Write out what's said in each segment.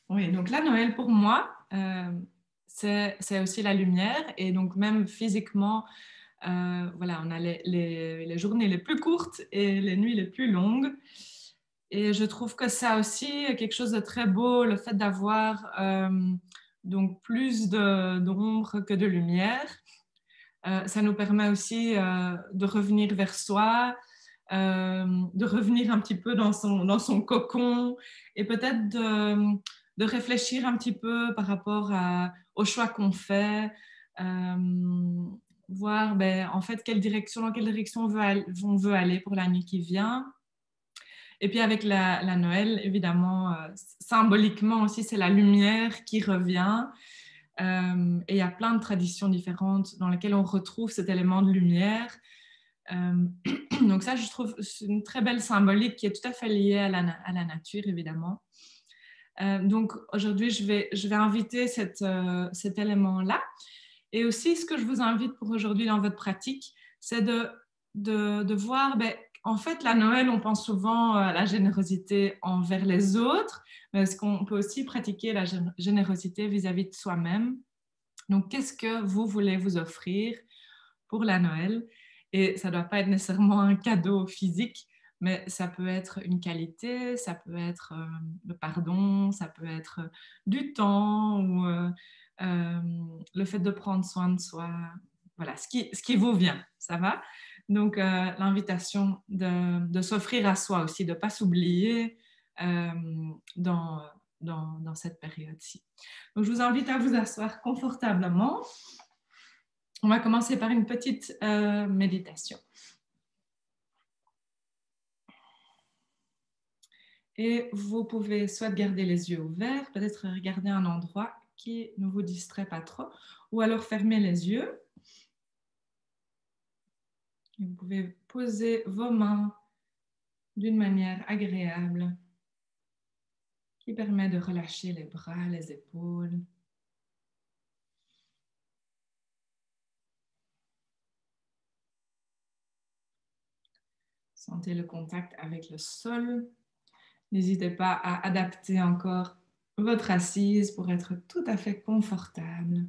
Oui, donc là, Noël pour moi, c'est aussi la lumière. Et donc même physiquement, voilà, on a les journées les plus courtes et les nuits les plus longues. Et je trouve que ça aussi quelque chose de très beau, le fait d'avoir donc plus d'ombre que de lumière. Ça nous permet aussi de revenir vers soi, de revenir un petit peu dans son cocon et peut-être de réfléchir un petit peu par rapport aux choix qu'on fait, voir ben, en fait dans quelle direction on veut aller pour l'année qui vient. Et puis avec la Noël, évidemment, symboliquement aussi, c'est la lumière qui revient. Et il y a plein de traditions différentes dans lesquelles on retrouve cet élément de lumière. Euh, donc ça, je trouve, c'est une très belle symbolique qui est tout à fait liée à la nature, évidemment. Donc aujourd'hui, je vais inviter cet élément-là. Et aussi, ce que je vous invite pour aujourd'hui dans votre pratique, c'est de voir, ben, en fait, la Noël, on pense souvent à la générosité envers les autres, mais est-ce qu'on peut aussi pratiquer la générosité vis-à-vis de soi-même? Donc, qu'est-ce que vous voulez vous offrir pour la Noël? Et ça ne doit pas être nécessairement un cadeau physique, mais ça peut être une qualité, ça peut être le pardon, ça peut être du temps ou euh, le fait de prendre soin de soi. Voilà, ce qui vous vient, ça va? Donc, l'invitation de s'offrir à soi aussi, de ne pas s'oublier euh, dans, dans cette période-ci. Donc, je vous invite à vous asseoir confortablement. On va commencer par une petite méditation. Et vous pouvez soit garder les yeux ouverts, peut-être regarder un endroit qui ne vous distrait pas trop, ou alors fermer les yeux. Et vous pouvez poser vos mains d'une manière agréable qui permet de relâcher les bras, les épaules. Sentez le contact avec le sol. N'hésitez pas à adapter encore votre assise pour être tout à fait confortable.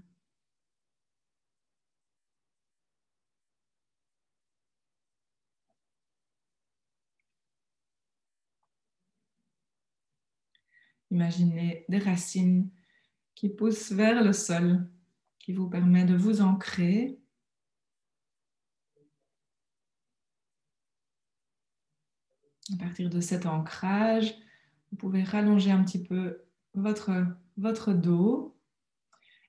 Imaginez des racines qui poussent vers le sol, qui vous permet de vous ancrer. À partir de cet ancrage, vous pouvez rallonger un petit peu votre dos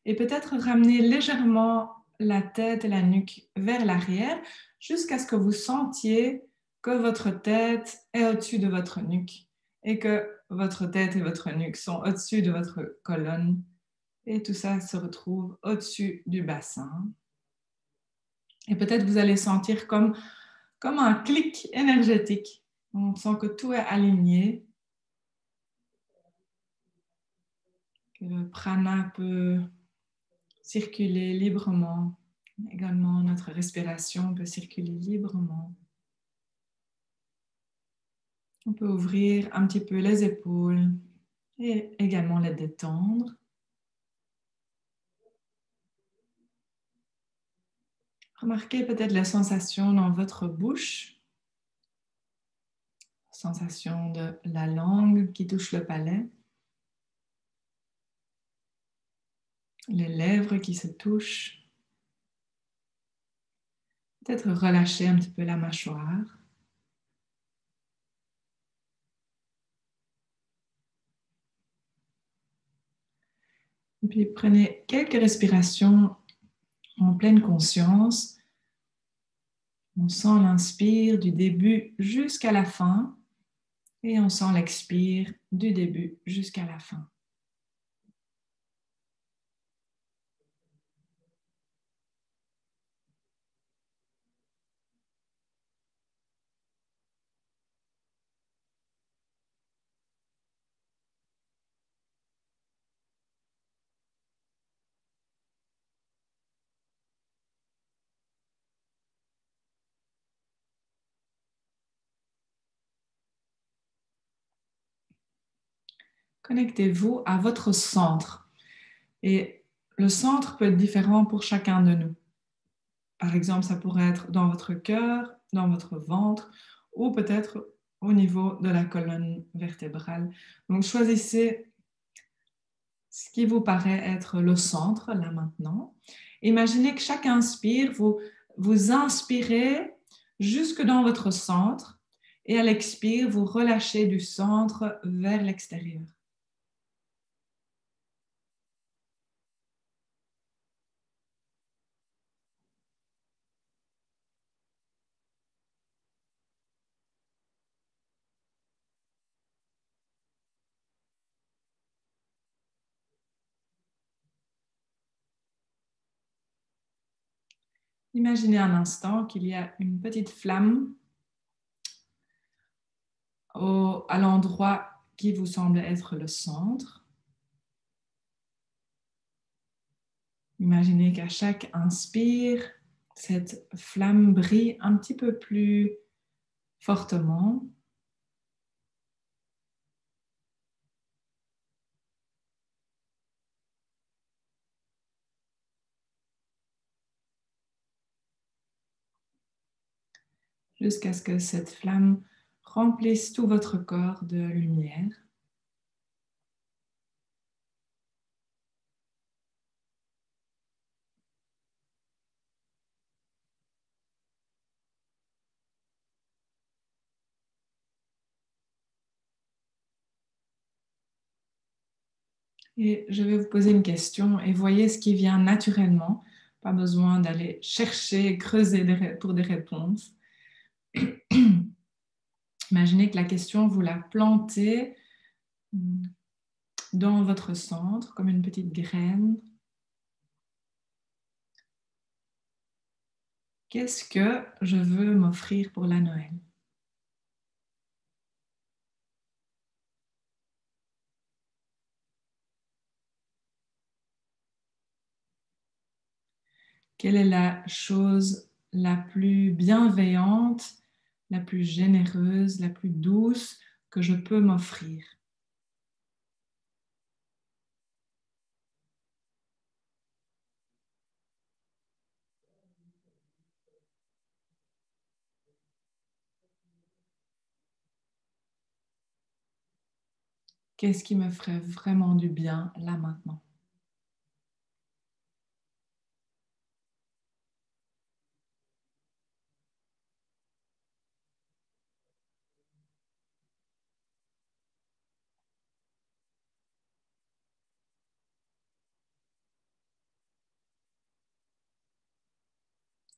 et peut-être ramener légèrement la tête et la nuque vers l'arrière jusqu'à ce que vous sentiez que votre tête est au-dessus de votre nuque et que votre tête et votre nuque sont au-dessus de votre colonne. Et tout ça se retrouve au-dessus du bassin. Et peut-être vous allez sentir comme un clic énergétique. On sent que tout est aligné, que le prana peut circuler librement. Également, notre respiration peut circuler librement. On peut ouvrir un petit peu les épaules et également les détendre. Remarquez peut-être la sensation dans votre bouche, sensation de la langue qui touche le palais, les lèvres qui se touchent. Peut-être relâcher un petit peu la mâchoire. Et puis prenez quelques respirations en pleine conscience. On sent l'inspire du début jusqu'à la fin et on sent l'expire du début jusqu'à la fin. connectez-vous à votre centre. Et le centre peut être différent pour chacun de nous. Par exemple, ça pourrait être dans votre cœur, dans votre ventre ou peut-être au niveau de la colonne vertébrale. Donc, choisissez ce qui vous paraît être le centre, là maintenant. Imaginez que chaque inspire, vous inspirez jusque dans votre centre et à l'expire, vous relâchez du centre vers l'extérieur. Imaginez un instant qu'il y a une petite flamme à l'endroit qui vous semble être le centre. Imaginez qu'à chaque inspire, cette flamme brille un petit peu plus fortement. Jusqu'à ce que cette flamme remplisse tout votre corps de lumière. Et je vais vous poser une question et voyez ce qui vient naturellement. Pas besoin d'aller chercher, creuser pour des réponses. Imaginez que la question, vous la plantez dans votre centre comme une petite graine. Qu'est-ce que je veux m'offrir pour la Noël? Quelle est la chose la plus bienveillante, la plus généreuse, la plus douce que je peux m'offrir? Qu'est-ce qui me ferait vraiment du bien là maintenant?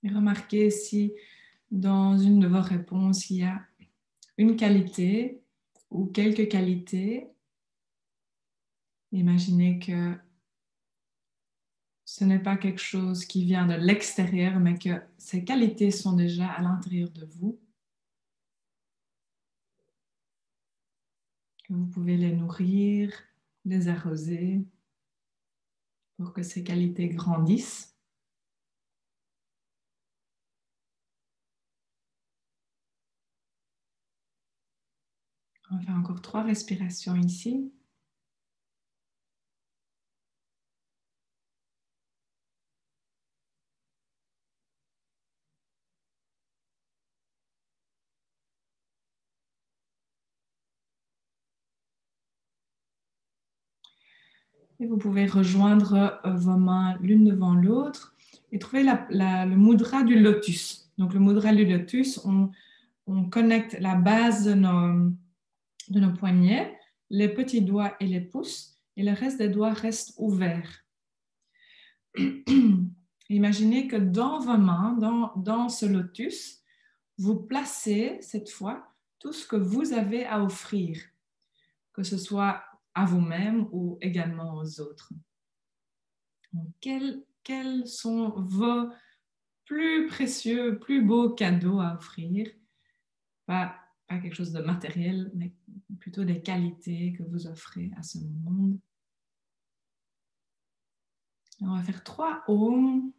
Et remarquez si dans une de vos réponses, il y a une qualité ou quelques qualités. Imaginez que ce n'est pas quelque chose qui vient de l'extérieur, mais que ces qualités sont déjà à l'intérieur de vous, que vous pouvez les nourrir, les arroser pour que ces qualités grandissent. On va faire encore 3 respirations ici. Et vous pouvez rejoindre vos mains l'une devant l'autre et trouver le mudra du lotus. Donc le mudra du lotus, on connecte la base de nos poignets, les petits doigts et les pouces, et le reste des doigts reste ouvert. Imaginez que dans vos mains, dans ce lotus, vous placez cette fois tout ce que vous avez à offrir, que ce soit à vous-même ou également aux autres. Donc, quels sont vos plus précieux, plus beaux cadeaux à offrir? Pas quelque chose de matériel, mais plutôt des qualités que vous offrez à ce monde. On va faire 3 ohms.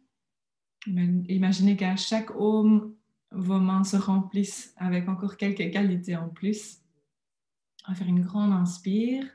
Imaginez qu'à chaque ohm, vos mains se remplissent avec encore quelques qualités en plus. On va faire une grande inspire.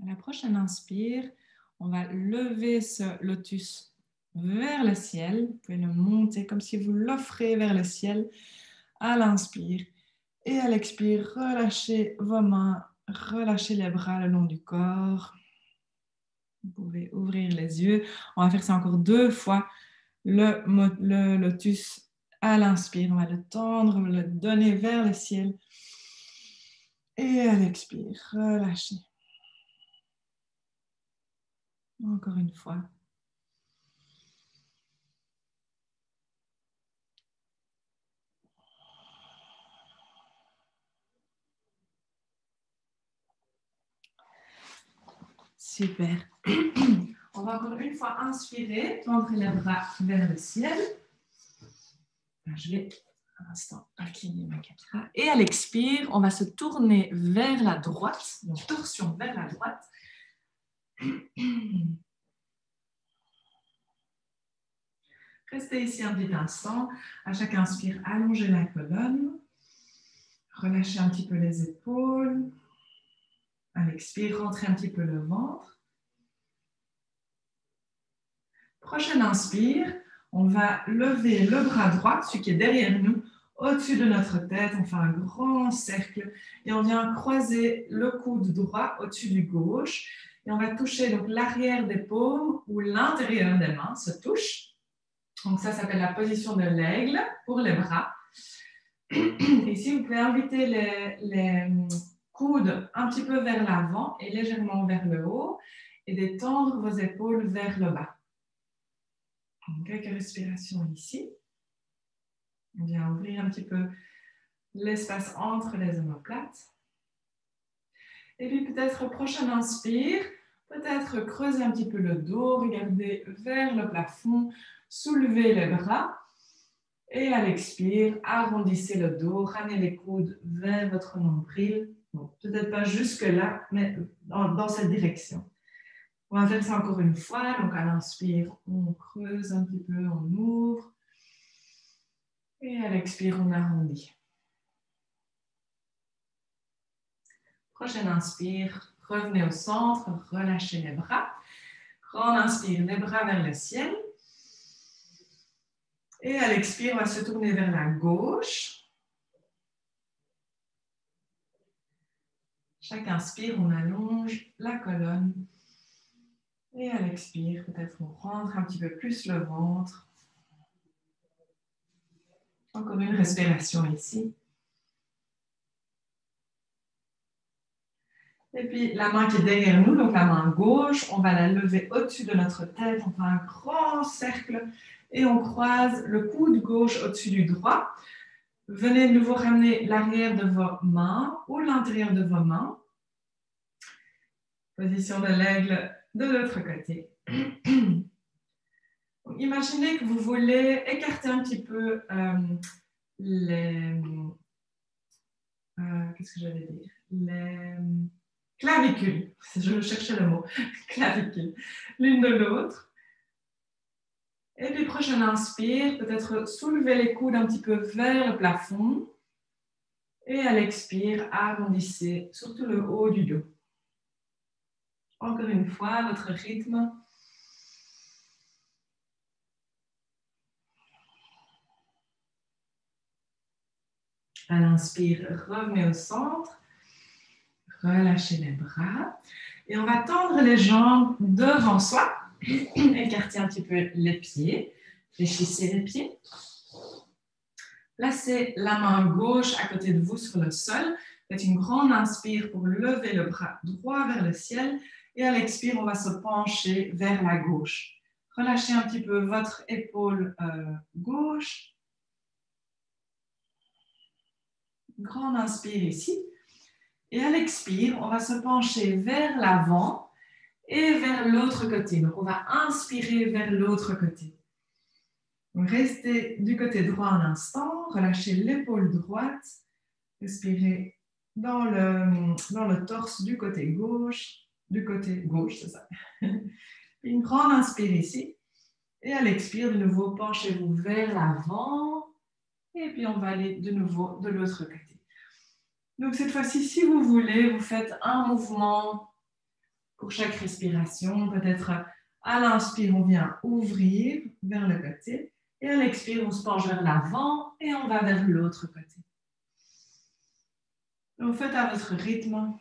À la prochaine inspire, on va lever ce lotus vers le ciel. Vous pouvez le monter comme si vous l'offrez vers le ciel à l'inspire. Et à l'expire, relâchez vos mains, relâchez les bras le long du corps. Vous pouvez ouvrir les yeux. On va faire ça encore 2 fois. Le lotus à l'inspire, on va le tendre, le donner vers le ciel. Et à l'expire, relâchez. Encore une fois. Super. On va encore une fois inspirer, tendre les bras vers le ciel. Je vais un instant incliner ma caméra. Et à l'expire, on va se tourner vers la droite, donc torsion vers la droite. Restez ici un petit instant. À chaque inspire, allongez la colonne. Relâchez un petit peu les épaules. À l'expire, rentrez un petit peu le ventre. Prochaine inspire, on va lever le bras droit, celui qui est derrière nous, au-dessus de notre tête. On fait un grand cercle et on vient croiser le coude droit au-dessus du gauche. Et on va toucher donc l'arrière des paumes ou l'intérieur des mains se touche. Donc ça s'appelle la position de l'aigle pour les bras. Ici, vous pouvez inviter les coudes un petit peu vers l'avant et légèrement vers le haut et d'étendre vos épaules vers le bas. Donc, quelques respirations ici. On vient ouvrir un petit peu l'espace entre les omoplates. Et puis peut-être prochaine inspire, peut-être creuser un petit peu le dos, regardez vers le plafond, soulevez les bras. Et à l'expire, arrondissez le dos, ramenez les coudes vers votre nombril. Donc, peut-être pas jusque-là, mais dans cette direction. On va faire ça encore une fois. Donc, à l'inspire, on creuse un petit peu, on ouvre. Et à l'expire, on arrondit. Prochaine inspire, revenez au centre, relâchez les bras. Grande inspire, les bras vers le ciel. Et à l'expire, on va se tourner vers la gauche. Chaque inspire, on allonge la colonne. Et à l'expire, peut-être on rentre un petit peu plus le ventre. Encore une respiration ici. Et puis la main qui est derrière nous, donc la main gauche, on va la lever au-dessus de notre tête. On fait un grand cercle et on croise le coude gauche au-dessus du droit. Venez de nouveau ramener l'arrière de vos mains ou l'intérieur de vos mains. Position de l'aigle de l'autre côté. Imaginez que vous voulez écarter un petit peu qu'est-ce que j'allais dire? Les clavicules. Je cherchais le mot. Clavicules. L'une de l'autre. Et puis, prochaine inspire, peut-être soulever les coudes un petit peu vers le plafond. Et à l'expire, arrondissez surtout le haut du dos. Encore une fois, votre rythme. À l'inspire, revenez au centre. Relâchez les bras. Et on va tendre les jambes devant soi. Écartez un petit peu les pieds. Fléchissez les pieds. Placez la main gauche à côté de vous sur le sol. Faites une grande inspire pour lever le bras droit vers le ciel. Et à l'expire, on va se pencher vers la gauche. Relâchez un petit peu votre épaule gauche. Grande inspire ici. Et à l'expire, on va se pencher vers l'avant et vers l'autre côté. Donc, on va inspirer vers l'autre côté. Donc, restez du côté droit un instant. Relâchez l'épaule droite. Respirez dans le torse du côté gauche. Du côté gauche, c'est ça. Une grande inspire ici. Et à l'expire, de nouveau, penchez-vous vers l'avant. Et puis, on va aller de nouveau de l'autre côté. Donc, cette fois-ci, si vous voulez, vous faites un mouvement pour chaque respiration. Peut-être à l'inspire, on vient ouvrir vers le côté. Et à l'expire, on se penche vers l'avant et on va vers l'autre côté. Donc, faites à votre rythme.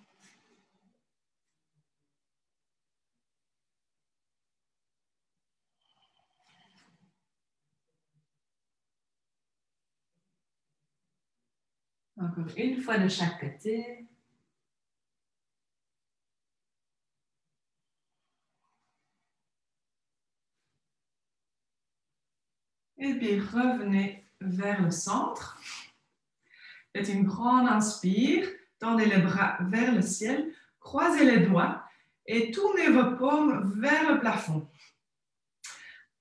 Encore une fois de chaque côté. Et puis, revenez vers le centre. Faites une grande inspire. Tendez les bras vers le ciel. Croisez les doigts et tournez vos paumes vers le plafond.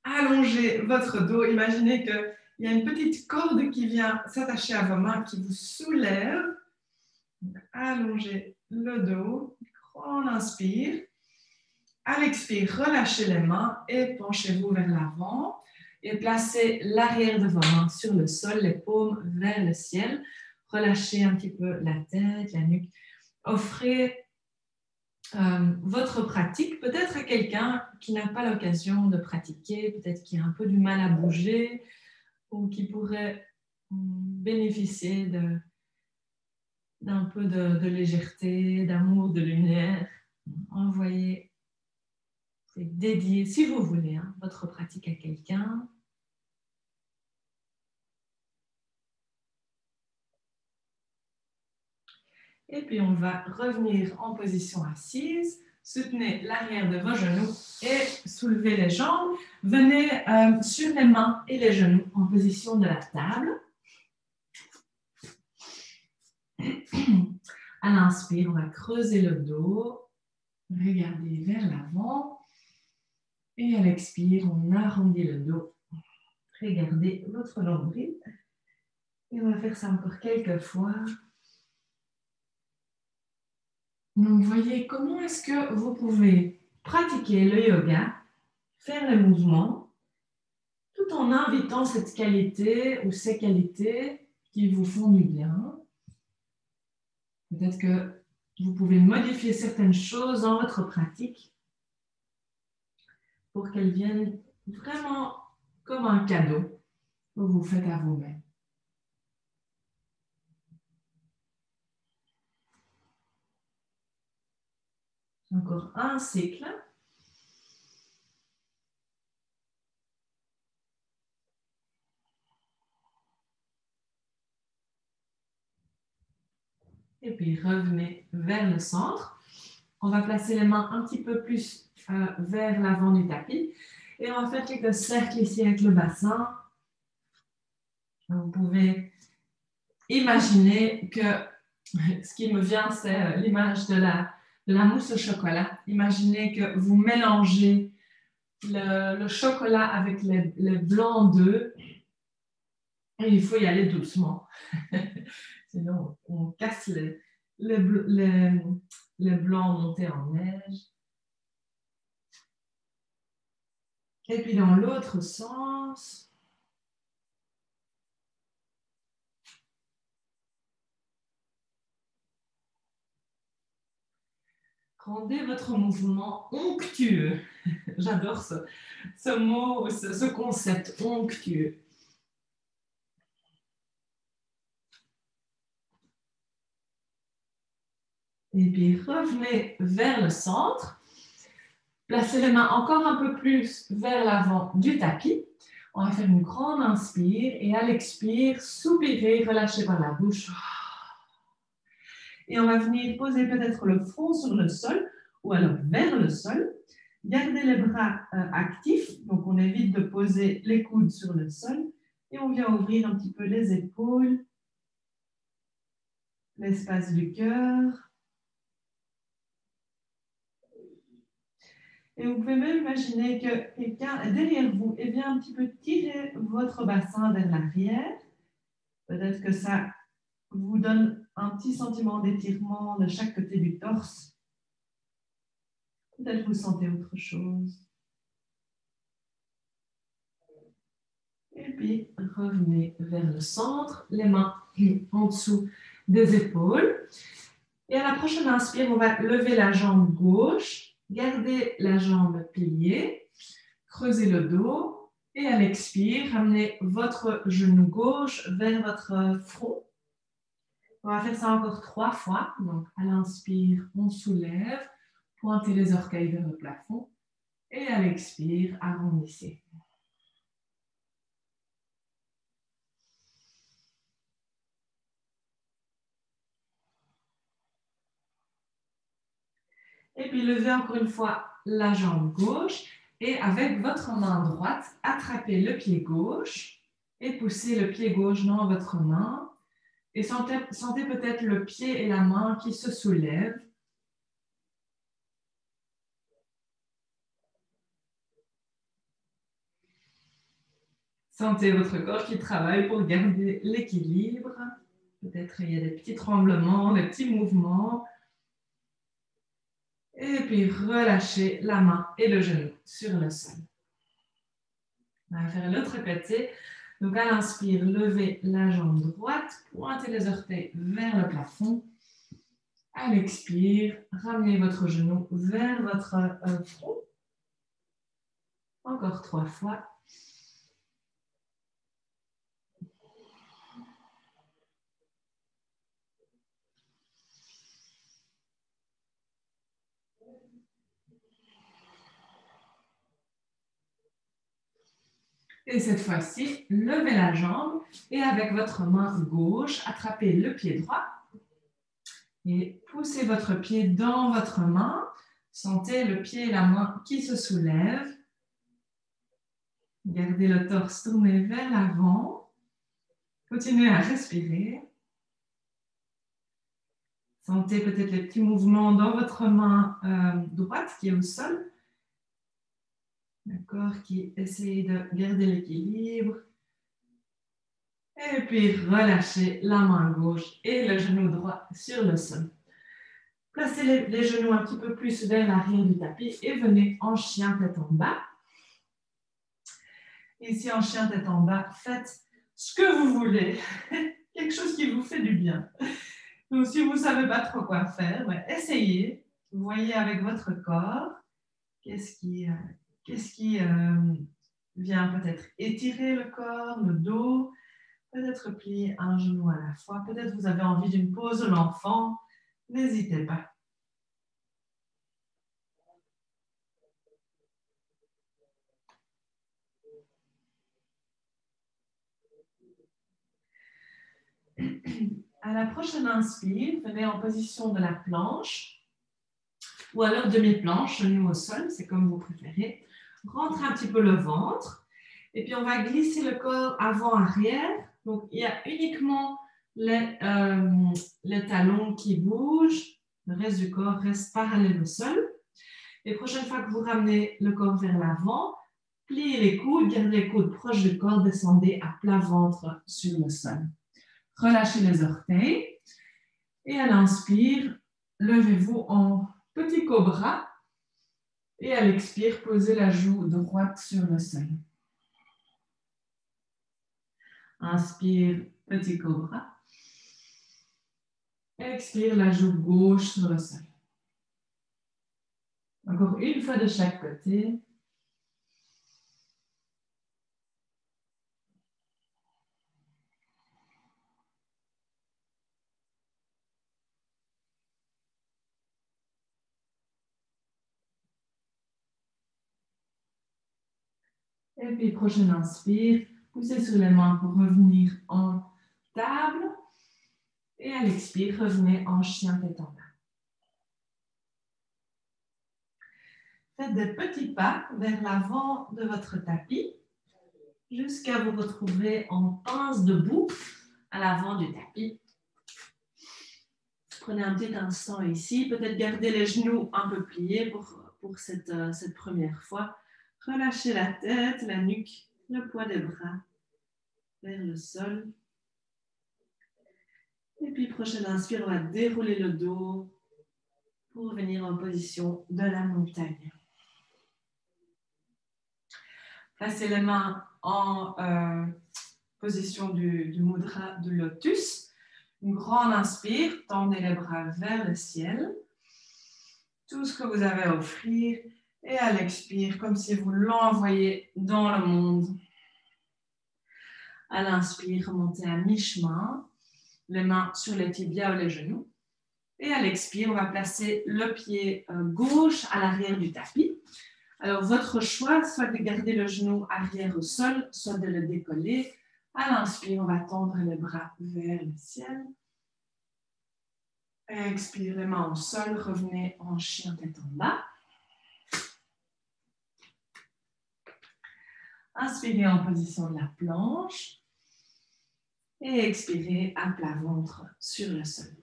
Allongez votre dos. Imaginez qu'il y a une petite corde qui vient s'attacher à vos mains, qui vous soulève. Allongez le dos. Grande inspire. À l'expire, relâchez les mains et penchez-vous vers l'avant. Et placez l'arrière de vos mains sur le sol, les paumes vers le ciel. Relâchez un petit peu la tête, la nuque. Offrez votre pratique peut-être à quelqu'un qui n'a pas l'occasion de pratiquer, peut-être qui a un peu du mal à bouger ou qui pourrait bénéficier d'un peu de légèreté, d'amour, de lumière. Envoyez, dédiez, si vous voulez, votre pratique à quelqu'un. Et puis, on va revenir en position assise. Soutenez l'arrière de vos genoux et soulevez les jambes. Venez sur les mains et les genoux en position de la table. À l'inspire, on va creuser le dos. Regardez vers l'avant. Et à l'expire, on arrondit le dos. Regardez votre nombril. Et on va faire ça encore quelques fois. Donc, voyez comment est-ce que vous pouvez pratiquer le yoga, faire les mouvements, tout en invitant cette qualité ou ces qualités qui vous font du bien. Peut-être que vous pouvez modifier certaines choses dans votre pratique pour qu'elles viennent vraiment comme un cadeau que vous faites à vous-même. Encore un cycle. Et puis revenez vers le centre. On va placer les mains un petit peu plus vers l'avant du tapis. Et on va faire quelques cercles ici avec le bassin. Vous pouvez imaginer que ce qui me vient, c'est l'image de la mousse au chocolat. Imaginez que vous mélangez le chocolat avec les blancs d'œufs. Et il faut y aller doucement. Sinon, on casse les blancs montés en neige. Et puis dans l'autre sens. Rendez votre mouvement onctueux. J'adore ce mot, ce concept onctueux. Et puis revenez vers le centre. Placez les mains encore un peu plus vers l'avant du tapis. On va faire une grande inspire et à l'expire, soupirez, relâchez par la bouche. Et on va venir poser peut-être le front sur le sol ou alors vers le sol. Gardez les bras actifs, donc on évite de poser les coudes sur le sol. Et on vient ouvrir un petit peu les épaules, l'espace du cœur. Et vous pouvez même imaginer que quelqu'un est derrière vous et vient un petit peu tirer votre bassin vers l'arrière. Peut-être que ça vous donne un petit sentiment d'étirement de chaque côté du torse. Peut-être vous sentez autre chose. Et puis, revenez vers le centre, les mains en dessous des épaules. Et à la prochaine inspire, on va lever la jambe gauche. Gardez la jambe pliée, creusez le dos et à l'expire, ramenez votre genou gauche vers votre front. On va faire ça encore 3 fois. Donc, à l'inspire, on soulève, pointez les orteils vers le plafond et à l'expire, arrondissez. Et puis, levez encore une fois la jambe gauche et avec votre main droite, attrapez le pied gauche et poussez le pied gauche dans votre main. Et sentez peut-être le pied et la main qui se soulèvent. Sentez votre corps qui travaille pour garder l'équilibre. Peut-être il y a des petits tremblements, des petits mouvements. Et puis relâchez la main et le genou sur le sol. On va faire l'autre côté. Donc à l'inspire, levez la jambe droite, pointez les orteils vers le plafond. À l'expire, ramenez votre genou vers votre front. Encore 3 fois. Et cette fois-ci, levez la jambe et avec votre main gauche, attrapez le pied droit et poussez votre pied dans votre main. Sentez le pied et la main qui se soulèvent. Gardez le torse tourné vers l'avant. Continuez à respirer. Sentez peut-être les petits mouvements dans votre main droite qui est au sol. D'accord, qui essaye de garder l'équilibre. Et puis relâchez la main gauche et le genou droit sur le sol. Placez les genoux un petit peu plus vers l'arrière du tapis et venez en chien tête en bas. Ici en chien tête en bas, faites ce que vous voulez. Quelque chose qui vous fait du bien. Donc si vous ne savez pas trop quoi faire, essayez. Vous voyez avec votre corps qu'est-ce qui vient peut-être étirer le corps, le dos, peut-être plier un genou à la fois. Peut-être vous avez envie d'une pause de l'enfant. N'hésitez pas. À la prochaine inspire, venez en position de la planche ou alors demi-planche, genou au sol, c'est comme vous préférez. Rentrez un petit peu le ventre et puis on va glisser le corps avant-arrière. Donc il y a uniquement les talons qui bougent, le reste du corps reste parallèle au sol. Et prochaine fois que vous ramenez le corps vers l'avant, pliez les coudes, gardez les coudes proches du corps, descendez à plat ventre sur le sol. Relâchez les orteils et à l'inspire, levez-vous en petit cobra et à l'expire, posez la joue droite sur le sol. Inspire, petit cobra. Expire, la joue gauche sur le sol. Encore une fois de chaque côté. Et puis, prochaine inspire, poussez sur les mains pour revenir en table. Et à l'expire, revenez en chien tête en bas. Faites des petits pas vers l'avant de votre tapis jusqu'à vous retrouver en pince debout à l'avant du tapis. Prenez un petit instant ici, peut-être garder les genoux un peu pliés pour cette première fois. Relâchez la tête, la nuque, le poids des bras vers le sol. Et puis, prochaine inspire, on va dérouler le dos pour revenir en position de la montagne. Placez les mains en position du mudra du lotus. Une grande inspire, tendez les bras vers le ciel. tout ce que vous avez à offrir. Et à l'expire, comme si vous l'envoyiez dans le monde. À l'inspire, remontez à mi-chemin, les mains sur les tibias ou les genoux. Et à l'expire, on va placer le pied gauche à l'arrière du tapis. Alors, votre choix, soit de garder le genou arrière au sol, soit de le décoller. À l'inspire, on va tendre les bras vers le ciel. Et expire, les mains au sol, revenez en chien tête en bas. Inspirez en position de la planche. Et expirez à plat ventre sur le sol.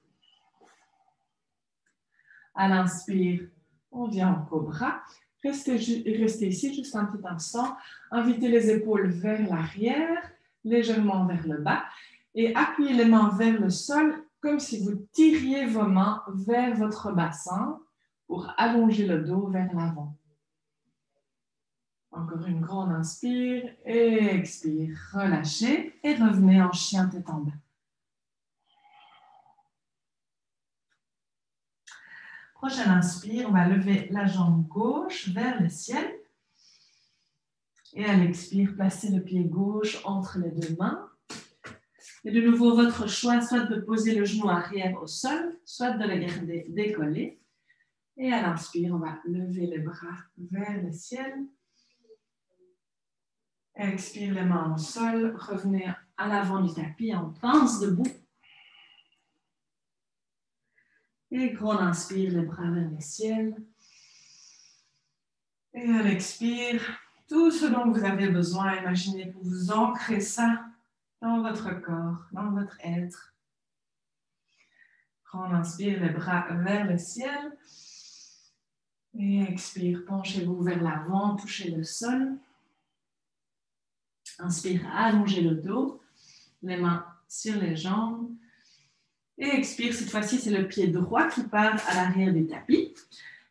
À l'inspire, on vient en cobra. Restez ici juste un petit instant. Invitez les épaules vers l'arrière, légèrement vers le bas. Et appuyez les mains vers le sol, comme si vous tiriez vos mains vers votre bassin pour allonger le dos vers l'avant. Encore une grande inspire et expire. Relâchez et revenez en chien tête en bas. Prochaine inspire, on va lever la jambe gauche vers le ciel. Et à l'expire, placez le pied gauche entre les deux mains. Et de nouveau, votre choix, soit de poser le genou arrière au sol, soit de le garder décollé. Et à l'inspire, on va lever les bras vers le ciel. Expire les mains au sol, revenez à l'avant du tapis en pince debout. Et grande inspire, les bras vers le ciel. Et à l'expire, tout ce dont vous avez besoin, imaginez que vous ancrez ça dans votre corps, dans votre être. Grande inspire, les bras vers le ciel. Et expire, penchez-vous vers l'avant, touchez le sol. Inspire, allongez le dos, les mains sur les jambes. Et expire, cette fois-ci, c'est le pied droit qui part à l'arrière du tapis.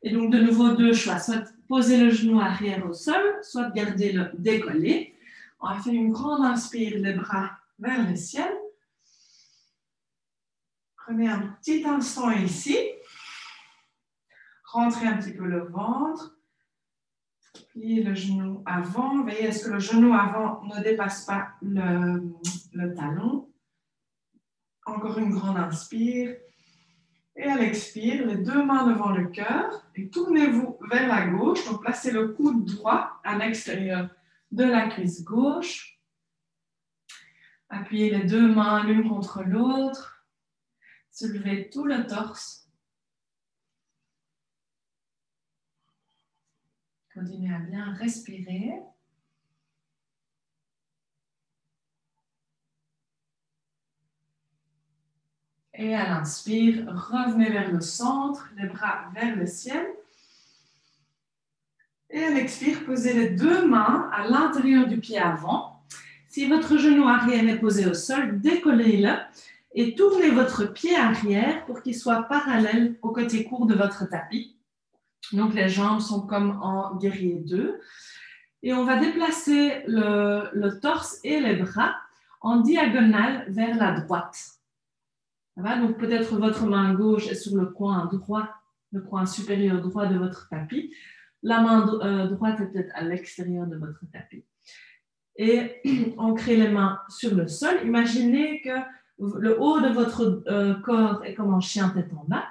Et donc, de nouveau, deux choix. Soit poser le genou arrière au sol, soit garder le décollé. On va faire une grande inspire, les bras vers le ciel. Prenez un petit instant ici. Rentrez un petit peu le ventre. Pliez le genou avant. Veillez à ce que le genou avant ne dépasse pas le talon. Encore une grande inspire. Et à l'expire, les deux mains devant le cœur. Et tournez-vous vers la gauche. Donc, placez le coude droit à l'extérieur de la cuisse gauche. Appuyez les deux mains l'une contre l'autre. Soulevez tout le torse. Continuez à bien respirer. Et à l'inspire, revenez vers le centre, les bras vers le ciel. Et à l'expire, posez les deux mains à l'intérieur du pied avant. Si votre genou arrière est posé au sol, décollez-le et tournez votre pied arrière pour qu'il soit parallèle au côté court de votre tapis. Donc, les jambes sont comme en guerrier 2. Et on va déplacer le torse et les bras en diagonale vers la droite. Ça va? Donc, peut-être votre main gauche est sur le coin droit, le coin supérieur droit de votre tapis. La main droite est peut-être à l'extérieur de votre tapis. Et ancrez les mains sur le sol. Imaginez que le haut de votre corps est comme en chien tête en bas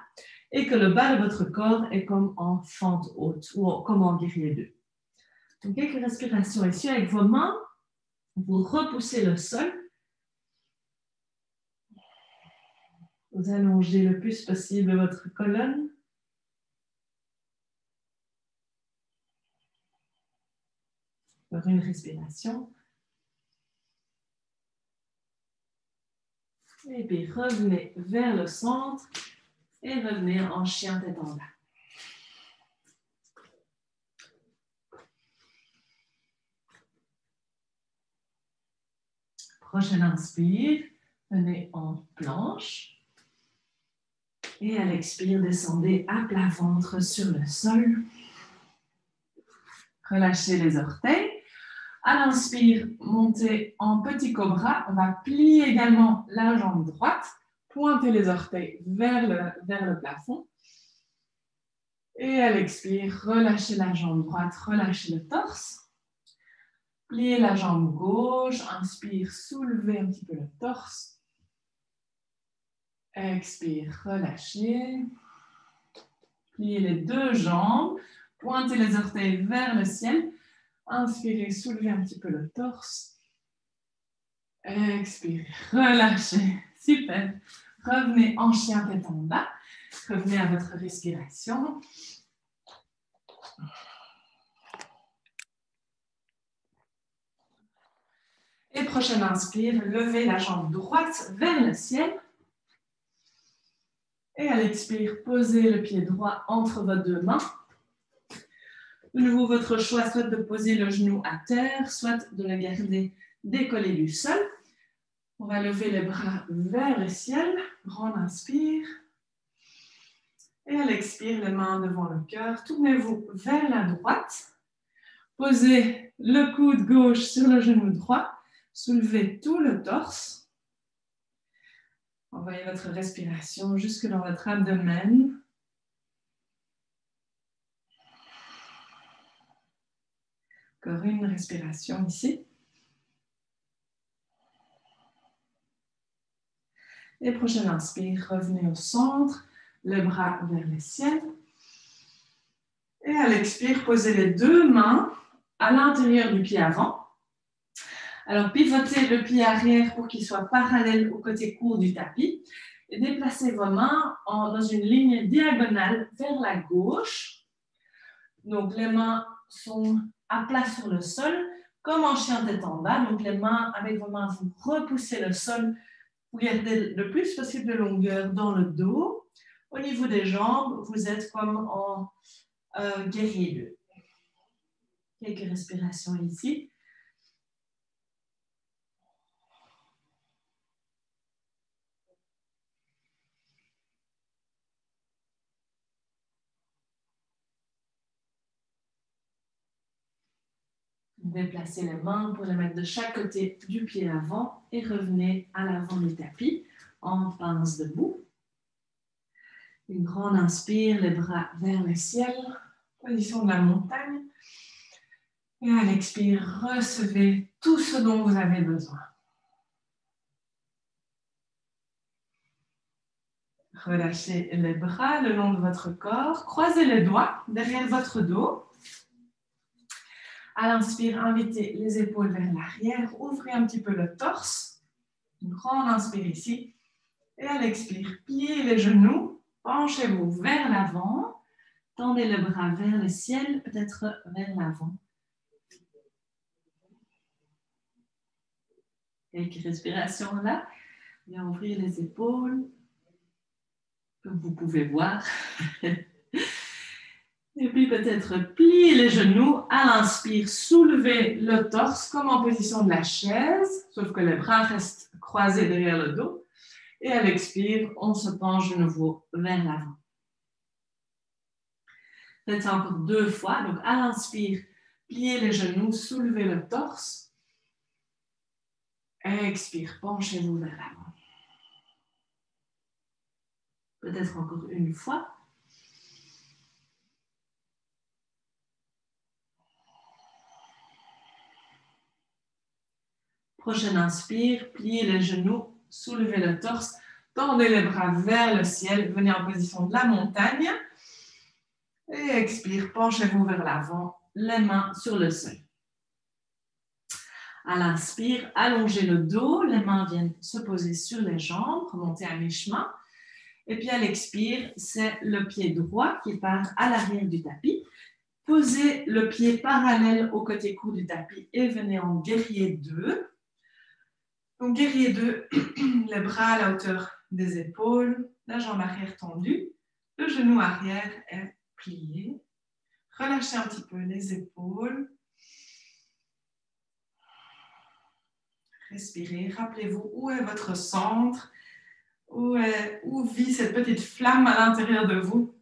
et que le bas de votre corps est comme en fente haute ou comme en guerrier 2. Donc, quelques respirations ici avec vos mains. Vous repoussez le sol. Vous allongez le plus possible votre colonne. Pour une respiration. Et puis revenez vers le centre et revenez en chien tête en bas. Prochaine inspire, venez en planche. Et à l'expire, descendez à plat ventre sur le sol. Relâchez les orteils. À l'inspire, montez en petit cobra. On va plier également la jambe droite. Pointez les orteils vers le plafond. Et à l'expire, relâchez la jambe droite, relâchez le torse. Pliez la jambe gauche, inspire, soulevez un petit peu le torse. Expire, relâchez. Pliez les deux jambes, pointez les orteils vers le ciel. Inspirez, soulevez un petit peu le torse. Expirez, relâchez. Super. Revenez en chien tête en bas. Revenez à votre respiration. Et prochaine inspire, levez la jambe droite vers le ciel. Et à l'expire, posez le pied droit entre vos deux mains. De nouveau, votre choix, soit de poser le genou à terre, soit de le garder décollé du sol. On va lever les bras vers le ciel. Grande inspire. Et à l'expire, les mains devant le cœur. Tournez-vous vers la droite. Posez le coude gauche sur le genou droit. Soulevez tout le torse. Envoyez votre respiration jusque dans votre abdomen. Encore une respiration ici. Et prochaine inspire, revenez au centre, les bras vers le ciel. Et à l'expire, posez les deux mains à l'intérieur du pied avant. Alors, pivotez le pied arrière pour qu'il soit parallèle au côté court du tapis. Et déplacez vos mains dans une ligne diagonale vers la gauche. Donc, les mains sont à plat sur le sol, comme en chien tête en bas. Donc, les mains, avec vos mains, vous repoussez le sol pour garder le plus possible de longueur dans le dos. Au niveau des jambes, vous êtes comme en guerrier 2. Quelques respirations ici. Déplacez les mains pour les mettre de chaque côté du pied avant et revenez à l'avant du tapis en pince debout. Une grande inspire, les bras vers le ciel, position de la montagne. Et à l'expire, recevez tout ce dont vous avez besoin. Relâchez les bras le long de votre corps, croisez les doigts derrière votre dos. À l'inspire, invitez les épaules vers l'arrière, ouvrez un petit peu le torse. Une grande inspire ici. Et à l'expire, pliez les genoux, penchez-vous vers l'avant, tendez le bras vers le ciel, peut-être vers l'avant. Quelques respirations là. Bien ouvrir les épaules, comme vous pouvez voir. Et puis peut-être plier les genoux. À l'inspire, soulevez le torse comme en position de la chaise, sauf que les bras restent croisés derrière le dos. Et à l'expire, on se penche de nouveau vers l'avant. Faites ça encore 2 fois. Donc à l'inspire, pliez les genoux, soulevez le torse. Expire, penchez-vous vers l'avant. Peut-être encore une fois. Prochaine inspire, pliez les genoux, soulevez le torse, tendez les bras vers le ciel, venez en position de la montagne. Et expire, penchez-vous vers l'avant, les mains sur le sol. À l'inspire, allongez le dos, les mains viennent se poser sur les jambes, remontez à mi-chemin. Et puis à l'expire, c'est le pied droit qui part à l'arrière du tapis. Posez le pied parallèle au côté court du tapis et venez en guerrier 2. Donc guerrier 2, les bras à la hauteur des épaules, la jambe arrière tendue, le genou arrière est plié. Relâchez un petit peu les épaules. Respirez, rappelez-vous où est votre centre, où vit cette petite flamme à l'intérieur de vous.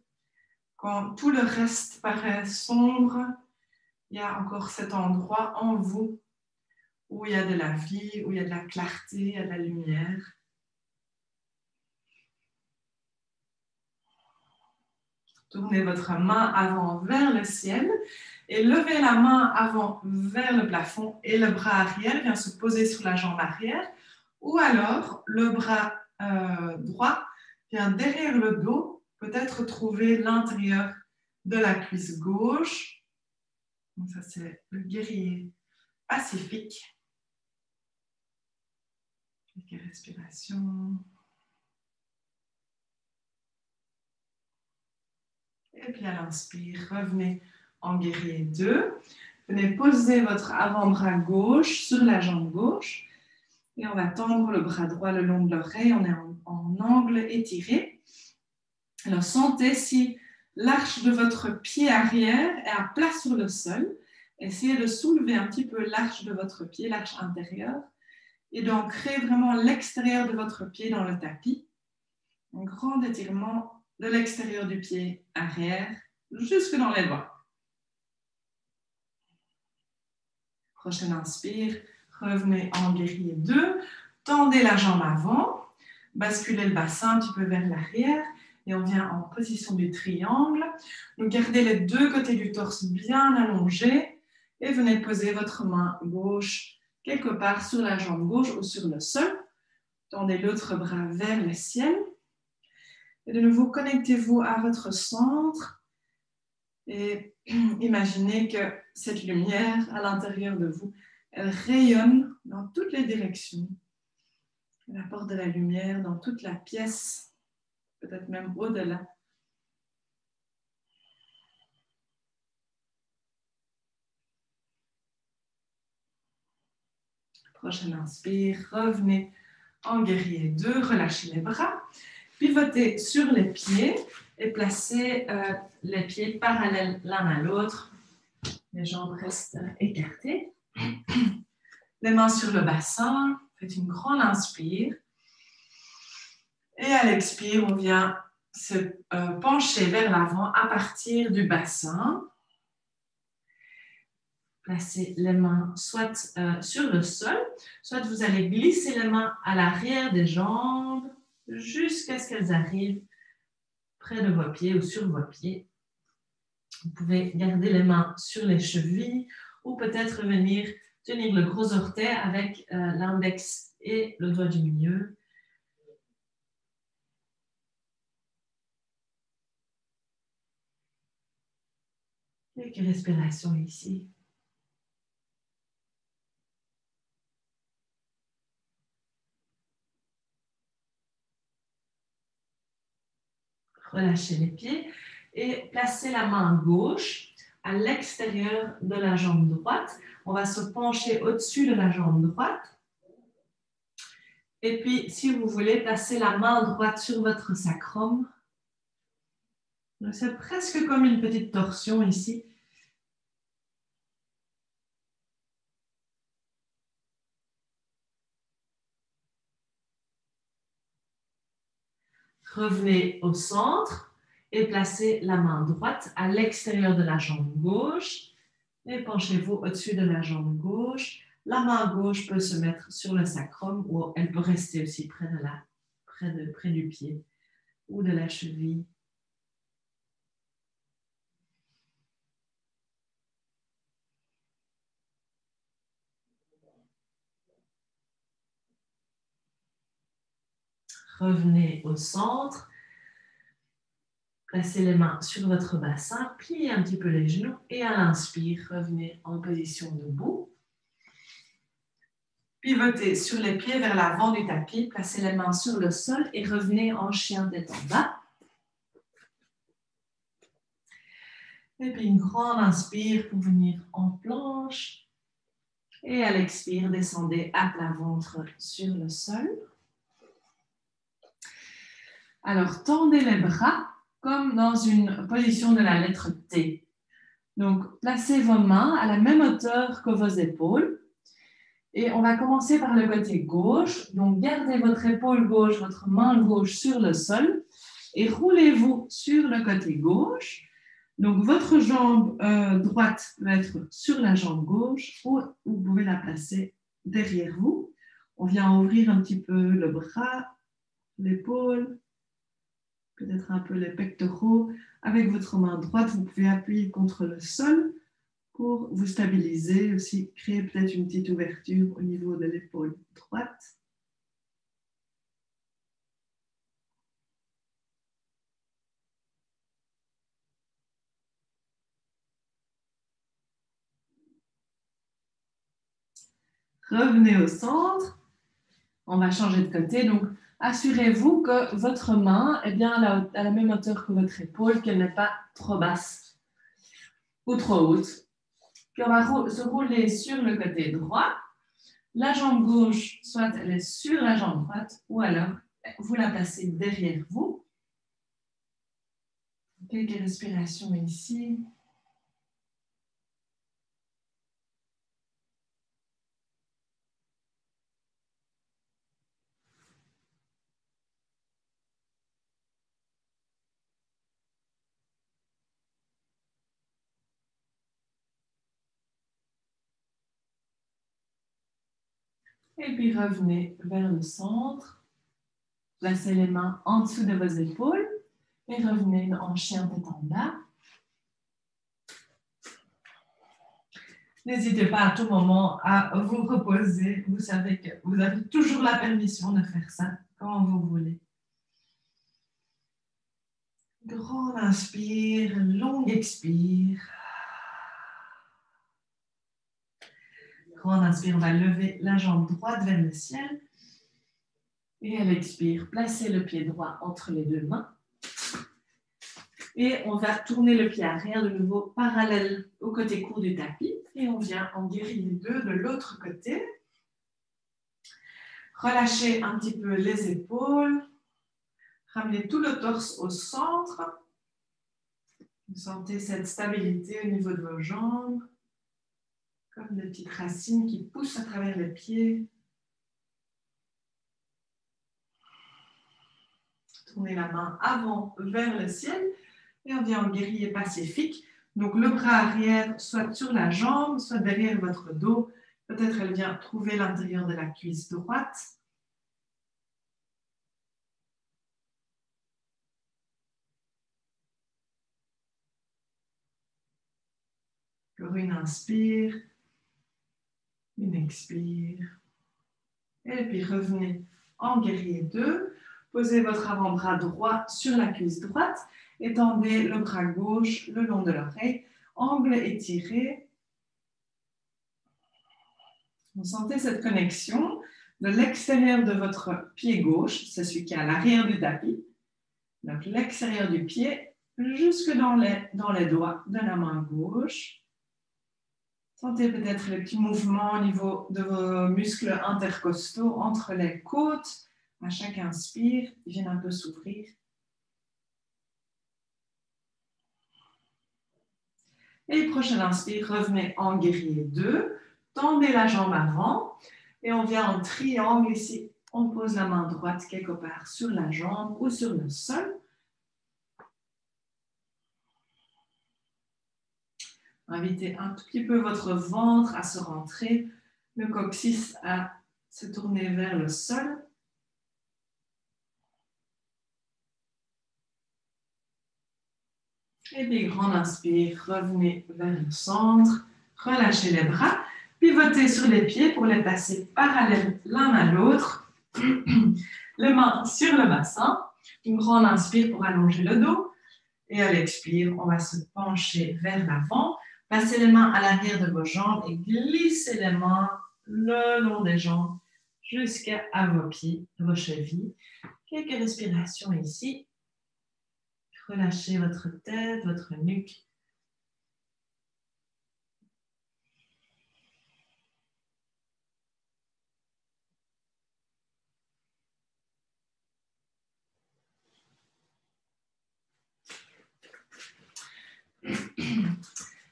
Quand tout le reste paraît sombre, il y a encore cet endroit en vous où il y a de la vie, où il y a de la clarté, il y a de la lumière. Tournez votre main avant vers le ciel et levez la main avant vers le plafond et le bras arrière vient se poser sur la jambe arrière. Ou alors, le bras droit vient derrière le dos, peut-être trouver l'intérieur de la cuisse gauche. Donc ça, c'est le guerrier pacifique. Quelques respirations. Et puis à l'inspire, revenez en guerrier 2. Venez poser votre avant-bras gauche sur la jambe gauche. Et on va tendre le bras droit le long de l'oreille. On est en angle étiré. Alors, sentez si l'arche de votre pied arrière est à plat sur le sol. Essayez de soulever un petit peu l'arche de votre pied, l'arche intérieure, et d'ancrer vraiment l'extérieur de votre pied dans le tapis. Un grand étirement de l'extérieur du pied arrière jusque dans les doigts. Prochaine inspire, revenez en guerrier 2, tendez la jambe avant, basculez le bassin un petit peu vers l'arrière et on vient en position du triangle. Donc gardez les deux côtés du torse bien allongés et venez poser votre main gauche quelque part sur la jambe gauche ou sur le sol. Tendez l'autre bras vers le ciel. Et de nouveau, connectez-vous à votre centre et imaginez que cette lumière à l'intérieur de vous, elle rayonne dans toutes les directions. Elle apporte de la lumière dans toute la pièce, peut-être même au-delà. Prochaine inspire, revenez en guerrier 2, relâchez les bras, pivotez sur les pieds et placez les pieds parallèles l'un à l'autre. Les jambes restent écartées. Les mains sur le bassin, faites une grande inspire. Et à l'expire, on vient se pencher vers l'avant à partir du bassin. Placez les mains soit sur le sol, soit vous allez glisser les mains à l'arrière des jambes jusqu'à ce qu'elles arrivent près de vos pieds ou sur vos pieds. Vous pouvez garder les mains sur les chevilles ou peut-être venir tenir le gros orteil avec l'index et le doigt du milieu. Quelques respirations ici. Relâchez les pieds et placez la main gauche à l'extérieur de la jambe droite. On va se pencher au-dessus de la jambe droite. Et puis, si vous voulez, placez la main droite sur votre sacrum. C'est presque comme une petite torsion ici. Revenez au centre et placez la main droite à l'extérieur de la jambe gauche. Et penchez-vous au-dessus de la jambe gauche. La main gauche peut se mettre sur le sacrum ou elle peut rester aussi près du pied ou de la cheville. Revenez au centre. Placez les mains sur votre bassin, pliez un petit peu les genoux et à l'inspire, revenez en position debout. Pivotez sur les pieds vers l'avant du tapis, placez les mains sur le sol et revenez en chien tête en bas. Et puis une grande inspire pour venir en planche. Et à l'expire, descendez à plat ventre sur le sol. Alors, tendez les bras comme dans une position de la lettre T. Donc, placez vos mains à la même hauteur que vos épaules. Et on va commencer par le côté gauche. Donc, gardez votre épaule gauche, votre main gauche sur le sol et roulez-vous sur le côté gauche. Donc, votre jambe droite va être sur la jambe gauche ou vous pouvez la placer derrière vous. On vient ouvrir un petit peu le bras, l'épaule. peut-être un peu les pectoraux. Avec votre main droite, vous pouvez appuyer contre le sol pour vous stabiliser, aussi créer peut-être une petite ouverture au niveau de l'épaule droite. Revenez au centre. On va changer de côté. Donc, assurez-vous que votre main est bien à la même hauteur que votre épaule, qu'elle n'est pas trop basse ou trop haute. Puis on va se rouler sur le côté droit. La jambe gauche, soit elle est sur la jambe droite, ou alors vous la placez derrière vous. Quelques respirations ici. Et puis revenez vers le centre. Placez les mains en dessous de vos épaules et revenez en chien tête en bas. N'hésitez pas à tout moment à vous reposer. Vous savez que vous avez toujours la permission de faire ça quand vous voulez. Grand inspire, long expire. Grand inspire, on va lever la jambe droite vers le ciel. Et à l'expire, placez le pied droit entre les deux mains. Et on va tourner le pied arrière de nouveau parallèle au côté court du tapis. Et on vient en guerrier 2 de l'autre côté. Relâchez un petit peu les épaules. Ramenez tout le torse au centre. Vous sentez cette stabilité au niveau de vos jambes. Comme des petites racines qui poussent à travers les pieds. Tournez la main avant vers le ciel. Et on vient en guerrier pacifique. Donc, le bras arrière, soit sur la jambe, soit derrière votre dos. Peut-être elle vient trouver l'intérieur de la cuisse droite. Encore une inspire. Une expire. Et puis, revenez en guerrier 2. Posez votre avant-bras droit sur la cuisse droite. Étendez le bras gauche le long de l'oreille. Angle étiré. Vous sentez cette connexion de l'extérieur de votre pied gauche, c'est celui qui est à l'arrière du tapis. Donc, l'extérieur du pied jusque dans les doigts de la main gauche. Sentez peut-être les petits mouvements au niveau de vos muscles intercostaux entre les côtes. À chaque inspire, ils viennent un peu s'ouvrir. Et prochaine inspire, revenez en guerrier 2. Tendez la jambe avant et on vient en triangle ici. On pose la main droite quelque part sur la jambe ou sur le sol. Invitez un tout petit peu votre ventre à se rentrer, le coccyx à se tourner vers le sol. Et puis, grand inspire, revenez vers le centre, relâchez les bras, pivotez sur les pieds pour les placer parallèles l'un à l'autre. Les mains sur le bassin, une grande inspire pour allonger le dos. Et à l'expire, on va se pencher vers l'avant. Passez les mains à l'arrière de vos jambes et glissez les mains le long des jambes jusqu'à vos pieds, vos chevilles. Quelques respirations ici. Relâchez votre tête, votre nuque.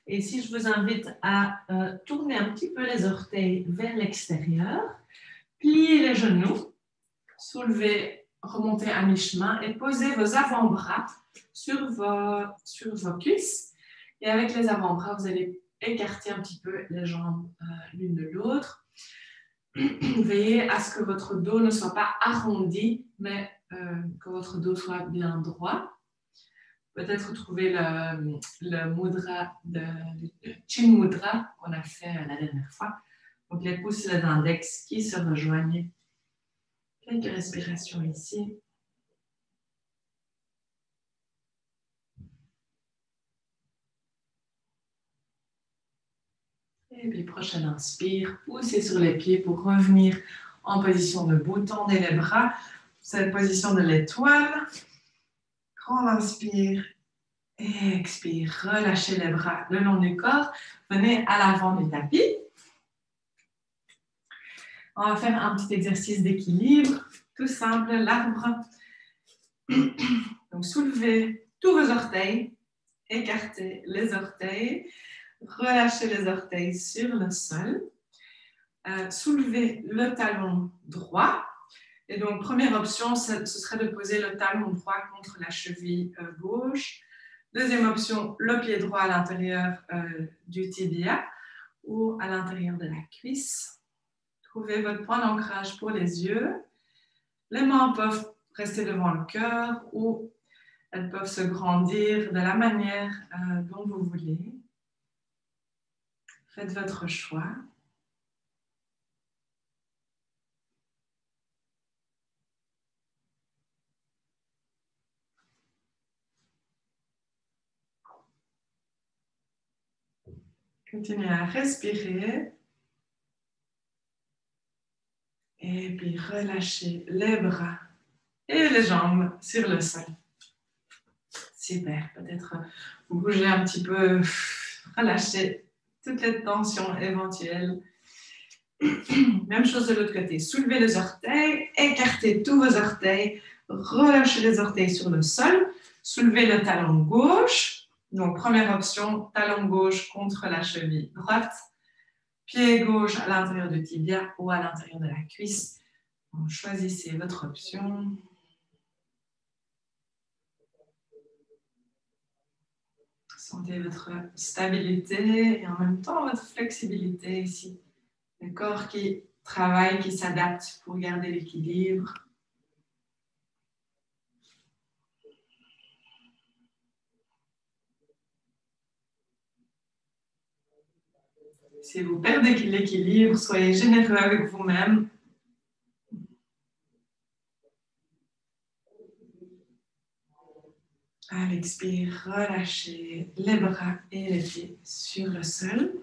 Et si je vous invite à tourner un petit peu les orteils vers l'extérieur, pliez les genoux, soulevez, remontez à mi-chemin et posez vos avant-bras sur vos cuisses. Et avec les avant-bras, vous allez écarter un petit peu les jambes l'une de l'autre. Veillez à ce que votre dos ne soit pas arrondi, mais que votre dos soit bien droit. Peut-être trouver le mudra, le chin mudra qu'on a fait la dernière fois. Donc les pouces et les index qui se rejoignent. Quelques respirations ici. Et puis prochaine inspire, poussez sur les pieds pour revenir en position debout. Tendez les bras, cette position de l'étoile. Grande inspire. Et expire, relâchez les bras le long du corps. Venez à l'avant du tapis. On va faire un petit exercice d'équilibre, tout simple, l'arbre. Donc soulevez tous vos orteils, écartez les orteils, relâchez les orteils sur le sol. Soulevez le talon droit. Et donc, première option, ce serait de poser le talon droit contre la cheville gauche. Deuxième option, le pied droit à l'intérieur du tibia ou à l'intérieur de la cuisse. Trouvez votre point d'ancrage pour les yeux. Les mains peuvent rester devant le cœur ou elles peuvent se grandir de la manière dont vous voulez. Faites votre choix. Continuez à respirer. Et puis relâchez les bras et les jambes sur le sol. Super. Peut-être vous bougez un petit peu, relâchez toutes les tensions éventuelles. Même chose de l'autre côté. Soulevez les orteils, écartez tous vos orteils, relâchez les orteils sur le sol, soulevez le talon gauche. Donc, première option, talon gauche contre la cheville droite, pied gauche à l'intérieur du tibia ou à l'intérieur de la cuisse. Donc, choisissez votre option. Sentez votre stabilité et en même temps votre flexibilité ici. Le corps qui travaille, qui s'adapte pour garder l'équilibre. Si vous perdez l'équilibre, soyez généreux avec vous-même. À l'expire, relâchez les bras et les pieds sur le sol.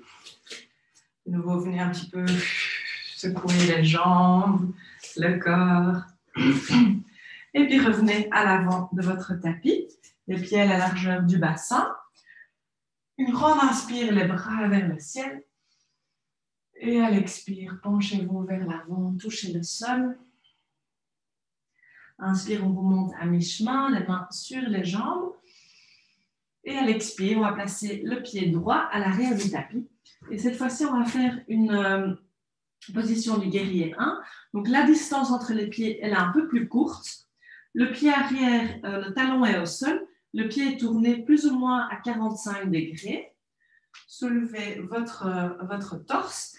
De nouveau, venez un petit peu secouer les jambes, le corps. Et puis revenez à l'avant de votre tapis, les pieds à la largeur du bassin. Une grande inspire, les bras vers le ciel. Et à l'expire, penchez-vous vers l'avant, touchez le sol. Inspire, on remonte à mi-chemin, les mains sur les jambes. Et à l'expire, on va placer le pied droit à l'arrière du tapis. Et cette fois-ci, on va faire une position du guerrier 1. Donc, la distance entre les pieds, elle est un peu plus courte. Le pied arrière, le talon est au sol. Le pied est tourné plus ou moins à 45 degrés. Soulevez votre torse.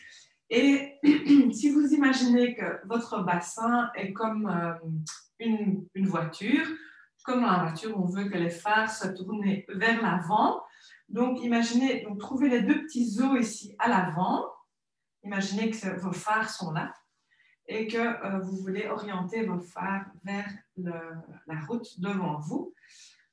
Et si vous imaginez que votre bassin est comme une voiture, comme dans la voiture, on veut que les phares soient tournés vers l'avant. Donc, imaginez, trouvez les deux petits os ici à l'avant. Imaginez que vos phares sont là et que vous voulez orienter vos phares vers la route devant vous.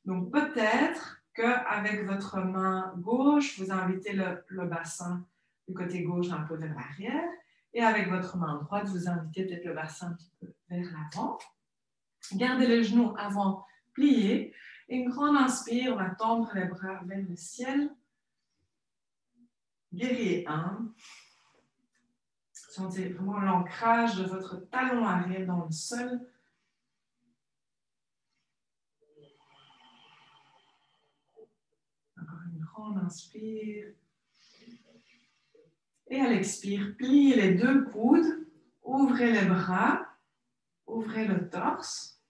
Donc, peut-être qu'avec votre main gauche, vous invitez le bassin du côté gauche un peu vers l'arrière et avec votre main droite, vous invitez peut-être le bassin un petit peu vers l'avant. Gardez les genoux avant pliés. Et une grande inspire, on va tendre les bras vers le ciel. Guerrier 1. Sentez vraiment l'ancrage de votre talon arrière dans le sol. Encore une grande inspire. Et à l'expire, pliez les deux coudes, ouvrez les bras, ouvrez le torse.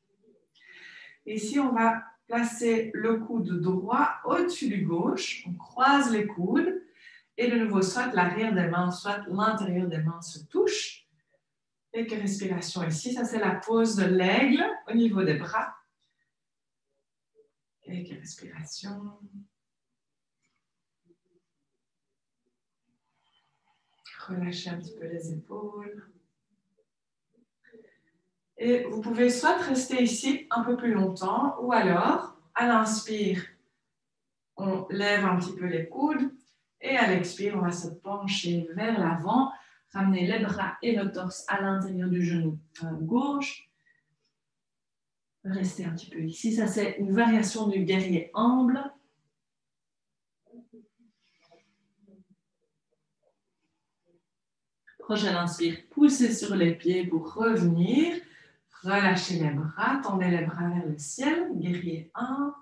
Et ici, on va placer le coude droit au-dessus du gauche. On croise les coudes. Et de nouveau, soit l'arrière des mains, soit l'intérieur des mains se touchent. Quelques respirations ici. Ça, c'est la pose de l'aigle au niveau des bras. Quelques respirations. Relâchez un petit peu les épaules. Et vous pouvez soit rester ici un peu plus longtemps, ou alors, à l'inspire, on lève un petit peu les coudes, et à l'expire, on va se pencher vers l'avant, ramener les bras et le torse à l'intérieur du genou gauche. Restez un petit peu ici. Ça, c'est une variation du guerrier humble. Prochaine inspire, poussez sur les pieds pour revenir. Relâchez les bras, tendez les bras vers le ciel. Guerrier 1.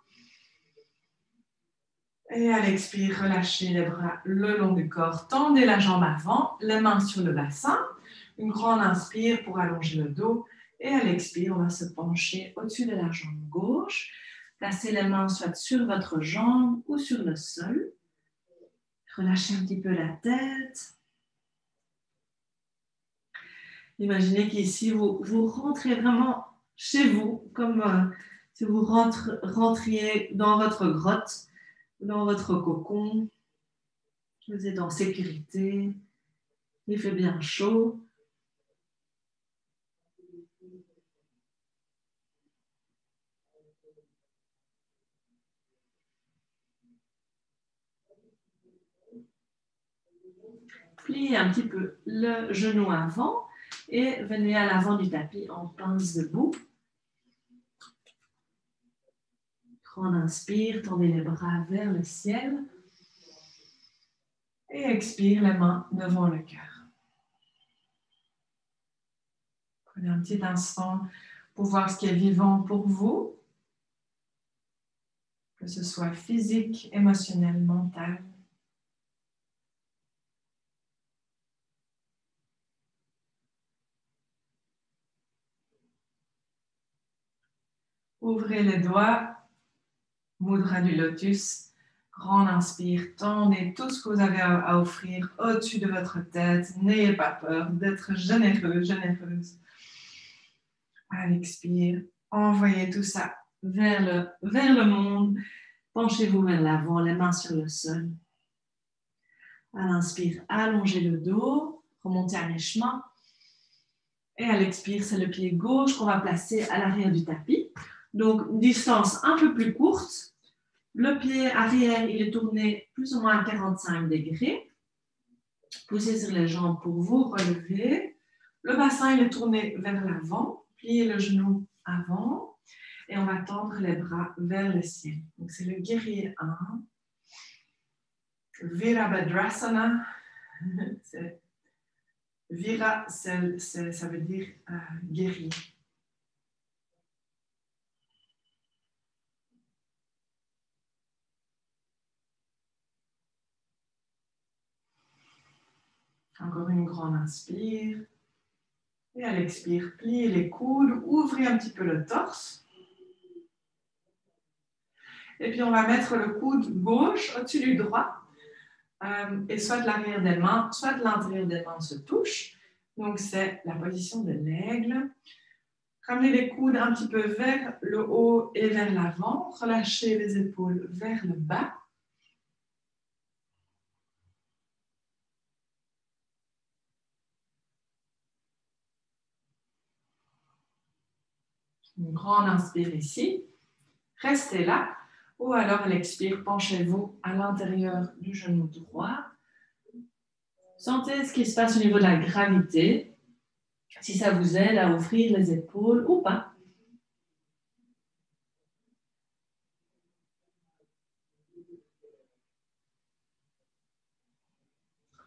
Et à l'expire, relâchez les bras le long du corps. Tendez la jambe avant, les mains sur le bassin. Une grande inspire pour allonger le dos. Et à l'expire, on va se pencher au-dessus de la jambe gauche. Placez les mains soit sur votre jambe ou sur le sol. Relâchez un petit peu la tête. Imaginez qu'ici, vous rentrez vraiment chez vous, comme si vous rentriez dans votre grotte, dans votre cocon. Vous êtes en sécurité, il fait bien chaud. Pliez un petit peu le genou avant et venez à l'avant du tapis en pince debout. Grande inspire, tendez les bras vers le ciel. Et expire, les mains devant le cœur. Prenez un petit instant pour voir ce qui est vivant pour vous, que ce soit physique, émotionnel, mental. Ouvrez les doigts, mudra du lotus. Grande inspire, tendez tout ce que vous avez à offrir au-dessus de votre tête. N'ayez pas peur d'être généreux, généreuse. À l'expire, envoyez tout ça vers le monde. Penchez-vous vers l'avant, les mains sur le sol. À l'inspire, allongez le dos, remontez à mi-chemin. Et à l'expire, c'est le pied gauche qu'on va placer à l'arrière du tapis. Donc, une distance un peu plus courte. Le pied arrière, il est tourné plus ou moins à 45 degrés. Poussez sur les jambes pour vous relever. Le bassin, il est tourné vers l'avant. Pliez le genou avant. Et on va tendre les bras vers le ciel. Donc, c'est le guerrier 1. Virabhadrasana. Vira, ça veut dire guerrier. Encore une grande inspire. Et à l'expire, pliez les coudes, ouvrez un petit peu le torse. Et puis on va mettre le coude gauche au-dessus du droit. Et soit de l'arrière des mains, soit de l'intérieur des mains se touche. Donc c'est la position de l'aigle. Ramenez les coudes un petit peu vers le haut et vers l'avant. Relâchez les épaules vers le bas. Une grande inspire ici. Restez là. Ou alors à l'expire, penchez-vous à l'intérieur du genou droit. Sentez ce qui se passe au niveau de la gravité. Si ça vous aide à ouvrir les épaules ou pas.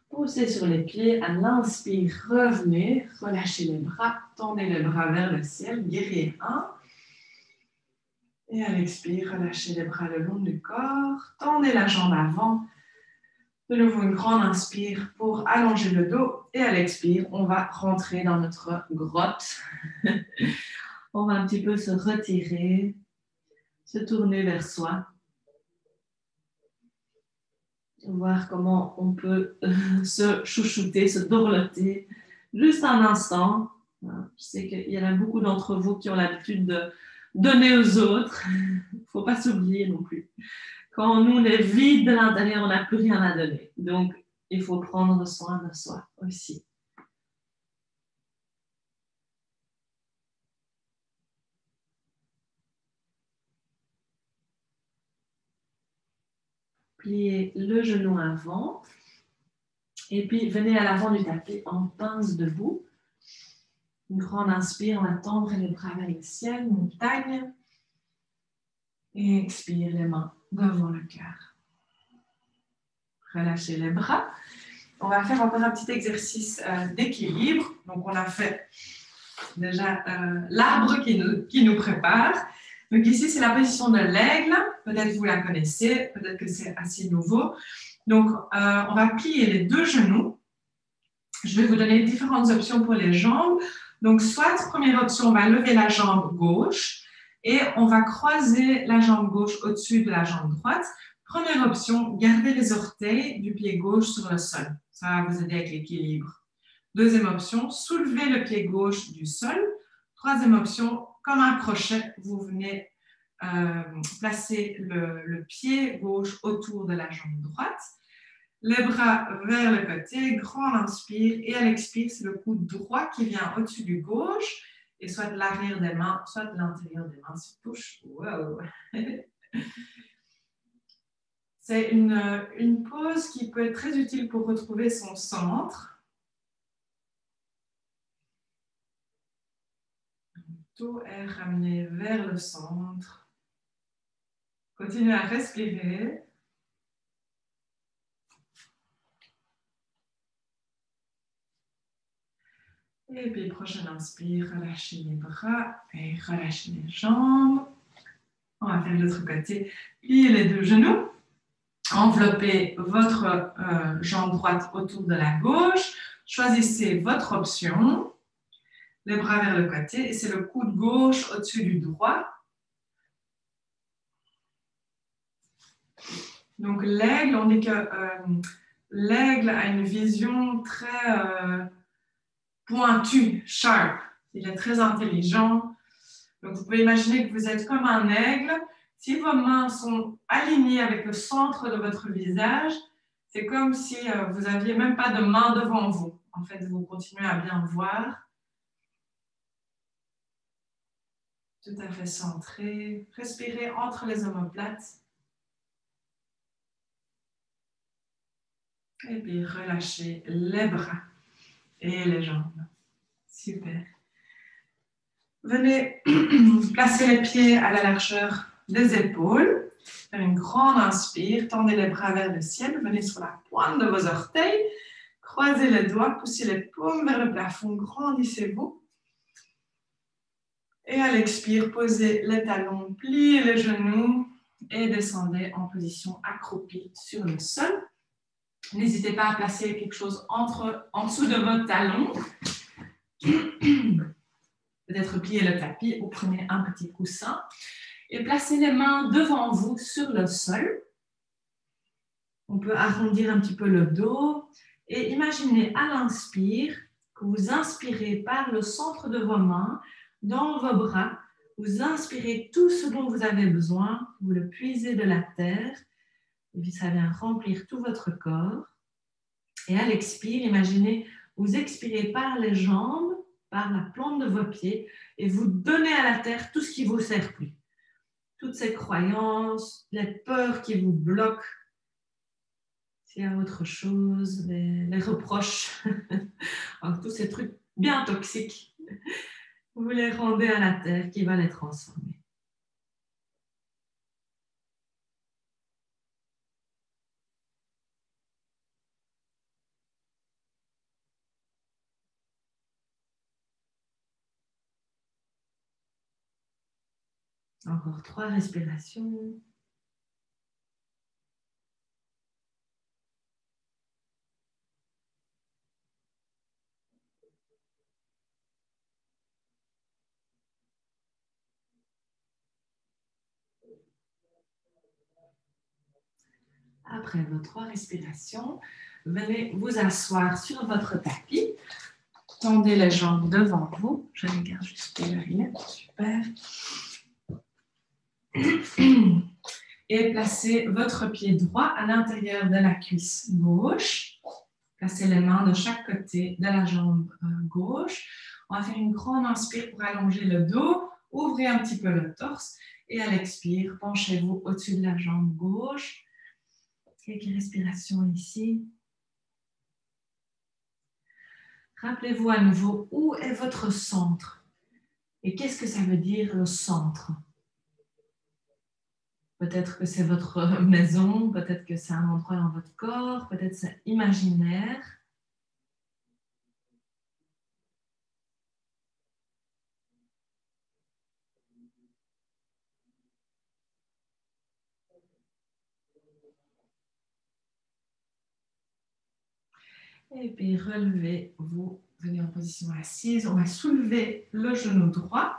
Poussez sur les pieds. À l'inspire, revenez. Relâchez les bras. Tendez les bras vers le ciel. Guerrier 1. Et à l'expire, relâchez les bras le long du corps. Tendez la jambe avant. De nouveau, une grande inspire pour allonger le dos. Et à l'expire, on va rentrer dans notre grotte. On va un petit peu se retirer, se tourner vers soi. Voir comment on peut se chouchouter, se dorloter. Juste un instant. Je sais qu'il y en a beaucoup d'entre vous qui ont l'habitude de donner aux autres. Il ne faut pas s'oublier non plus. Quand nous, on est vide de l'intérieur, on n'a plus rien à donner. Donc, il faut prendre soin de soi aussi. Pliez le genou avant. Et puis, venez à l'avant du tapis en pince debout. Une grande inspire, on va tendre les bras vers le ciel, montagne. Et expire les mains devant le cœur. Relâchez les bras. On va faire encore un petit exercice d'équilibre. Donc, on a fait déjà l'arbre qui nous prépare. Donc, ici, c'est la position de l'aigle. Peut-être vous la connaissez, peut-être que c'est assez nouveau. Donc, on va plier les deux genoux. Je vais vous donner différentes options pour les jambes. Donc, soit, première option, on va lever la jambe gauche et on va croiser la jambe gauche au-dessus de la jambe droite. Première option, gardez les orteils du pied gauche sur le sol. Ça va vous aider avec l'équilibre. Deuxième option, soulevez le pied gauche du sol. Troisième option, comme un crochet, vous venez placer le pied gauche autour de la jambe droite. Les bras vers le côté, grand inspire et à l'expire, c'est le coude droit qui vient au-dessus du gauche et soit de l'arrière des mains, soit de l'intérieur des mains se touche. Wow. C'est une pose qui peut être très utile pour retrouver son centre. Tout est ramené vers le centre. Continuez à respirer. Et puis, prochaine inspire, relâchez les bras et relâchez les jambes. On va faire de l'autre côté. Pliez les deux genoux. Enveloppez votre jambe droite autour de la gauche. Choisissez votre option. Les bras vers le côté. Et c'est le coude gauche au-dessus du droit. Donc, l'aigle, on dit que l'aigle a une vision très pointue, sharp. Il est très intelligent. Donc, vous pouvez imaginer que vous êtes comme un aigle. Si vos mains sont alignées avec le centre de votre visage, c'est comme si vous n'aviez même pas de main devant vous. En fait, vous continuez à bien voir. Tout à fait centré. Respirez entre les omoplates. Et puis, relâchez les bras et les jambes. Super. Venez placer les pieds à la largeur des épaules. Faire une grande inspire. Tendez les bras vers le ciel. Venez sur la pointe de vos orteils. Croisez les doigts. Poussez les paumes vers le plafond. Grandissez-vous. Et à l'expire, posez les talons, pliez les genoux et descendez en position accroupie sur le sol. N'hésitez pas à placer quelque chose en dessous de votre talon. Peut-être plier le tapis ou prenez un petit coussin. Et placez les mains devant vous sur le sol. On peut arrondir un petit peu le dos. Et imaginez à l'inspire que vous inspirez par le centre de vos mains dans vos bras. Vous inspirez tout ce dont vous avez besoin. Vous le puisez de la terre. Et puis ça vient remplir tout votre corps. Et à l'expire, imaginez, vous expirez par les jambes, par la plante de vos pieds, et vous donnez à la terre tout ce qui ne vous sert plus. Toutes ces croyances, les peurs qui vous bloquent, s'il y a autre chose, les reproches, tous ces trucs bien toxiques, vous les rendez à la terre qui va les transformer. Encore 3 respirations. Après vos 3 respirations, venez vous asseoir sur votre tapis. Tendez les jambes devant vous. Je regarde juste quelle heure il est. Super. Et placez votre pied droit à l'intérieur de la cuisse gauche. Placez les mains de chaque côté de la jambe gauche. On va faire une grande inspire pour allonger le dos. Ouvrez un petit peu le torse. Et à l'expire, penchez-vous au-dessus de la jambe gauche. Quelques respirations ici. Rappelez-vous à nouveau où est votre centre. Et qu'est-ce que ça veut dire le centre? Peut-être que c'est votre maison, peut-être que c'est un endroit dans votre corps, peut-être c'est imaginaire. Et puis relevez-vous, venez en position assise. On va soulever le genou droit.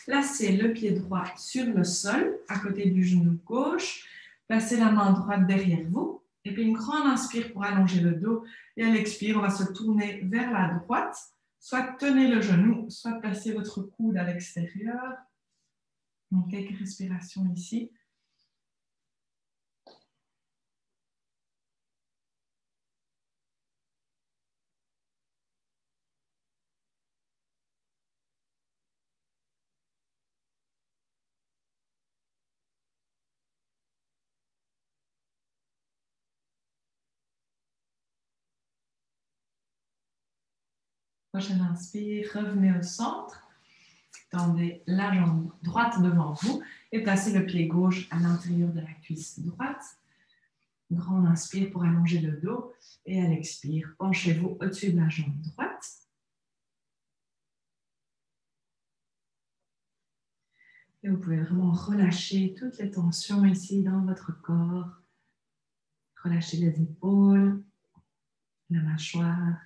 Placez le pied droit sur le sol, à côté du genou gauche. Placez la main droite derrière vous. Et puis une grande inspire pour allonger le dos. Et à l'expire, on va se tourner vers la droite. Soit tenez le genou, soit placez votre coude à l'extérieur. Donc quelques respirations ici. Prochaine inspire, revenez au centre. Tendez la jambe droite devant vous et placez le pied gauche à l'intérieur de la cuisse droite. Grande inspire pour allonger le dos et à l'expire, penchez-vous au-dessus de la jambe droite. Et vous pouvez vraiment relâcher toutes les tensions ici dans votre corps. Relâchez les épaules, la mâchoire.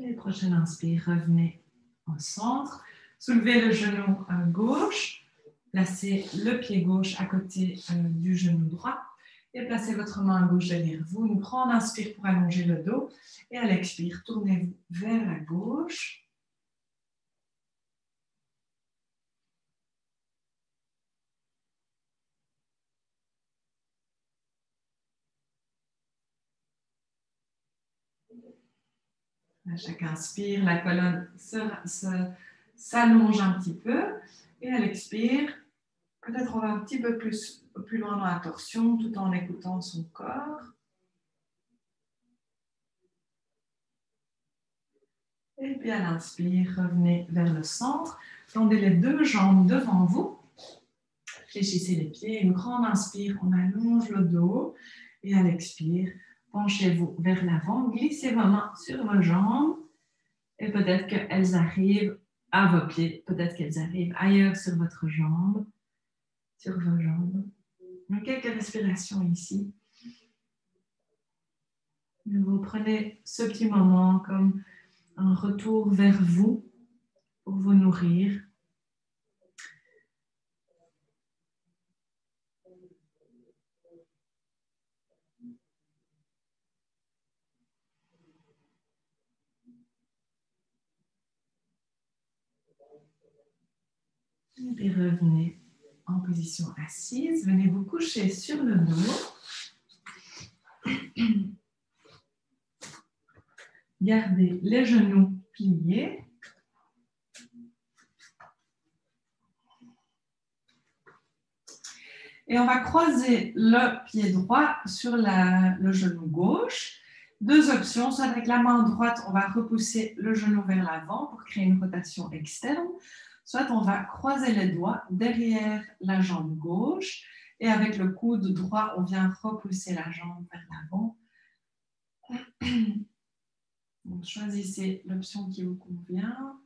Et prochaine inspire, revenez au centre. Soulevez le genou gauche. Placez le pied gauche à côté du genou droit. Et placez votre main gauche derrière vous. Une grande inspire pour allonger le dos. Et à l'expire, tournez-vous vers la gauche. À chaque inspire, la colonne s'allonge un petit peu. Et à l'expire, peut-être on va un petit peu plus loin dans la torsion tout en écoutant son corps. Et puis à l'inspire, revenez vers le centre. Tendez les deux jambes devant vous. Fléchissez les pieds. Une grande inspire, on allonge le dos. Et à l'expire, penchez-vous vers l'avant. Glissez vos mains sur vos jambes. Et peut-être qu'elles arrivent à vos pieds. Peut-être qu'elles arrivent ailleurs sur votre jambe. Sur vos jambes. Donc, quelques respirations ici. Vous prenez ce petit moment comme un retour vers vous pour vous nourrir. Et puis revenez en position assise. Venez vous coucher sur le dos. Gardez les genoux pliés. Et on va croiser le pied droit sur le genou gauche. Deux options, soit avec la main droite, on va repousser le genou vers l'avant pour créer une rotation externe, soit on va croiser les doigts derrière la jambe gauche et avec le coude droit, on vient repousser la jambe vers l'avant. Donc, choisissez l'option qui vous convient.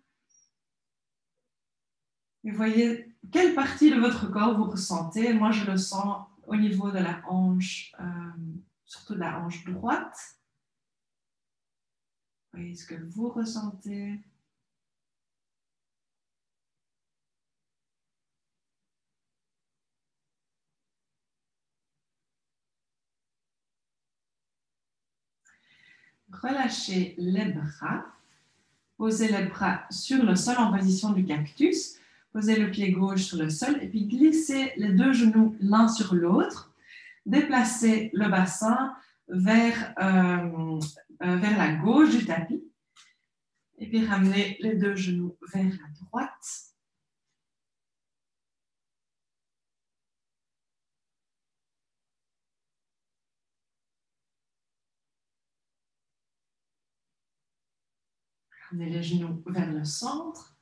Et voyez quelle partie de votre corps vous ressentez. Moi, je le sens au niveau de la hanche, surtout de la hanche droite. Voyez ce que vous ressentez. Relâchez les bras. Posez les bras sur le sol en position du cactus. Posez le pied gauche sur le sol et puis glissez les deux genoux l'un sur l'autre. Déplacez le bassin vers la gauche du tapis. Et puis ramenez les deux genoux vers la droite. Ramenez les genoux vers le centre.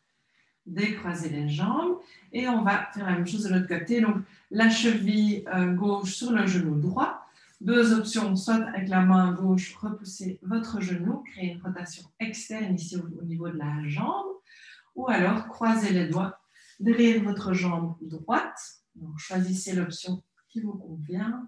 Décroisez les jambes. Et on va faire la même chose de l'autre côté. Donc, la cheville gauche sur le genou droit. Deux options, soit avec la main gauche, repoussez votre genou, créez une rotation externe ici au niveau de la jambe. Ou alors, croisez les doigts derrière votre jambe droite. Donc, choisissez l'option qui vous convient.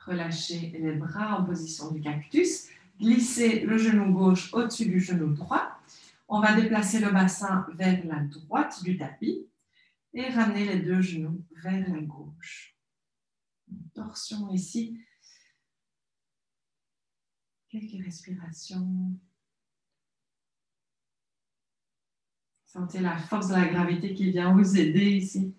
Relâchez les bras en position du cactus. Glissez le genou gauche au-dessus du genou droit. On va déplacer le bassin vers la droite du tapis et ramener les deux genoux vers la gauche. Une torsion ici. Quelques respirations. Sentez la force de la gravité qui vient vous aider ici.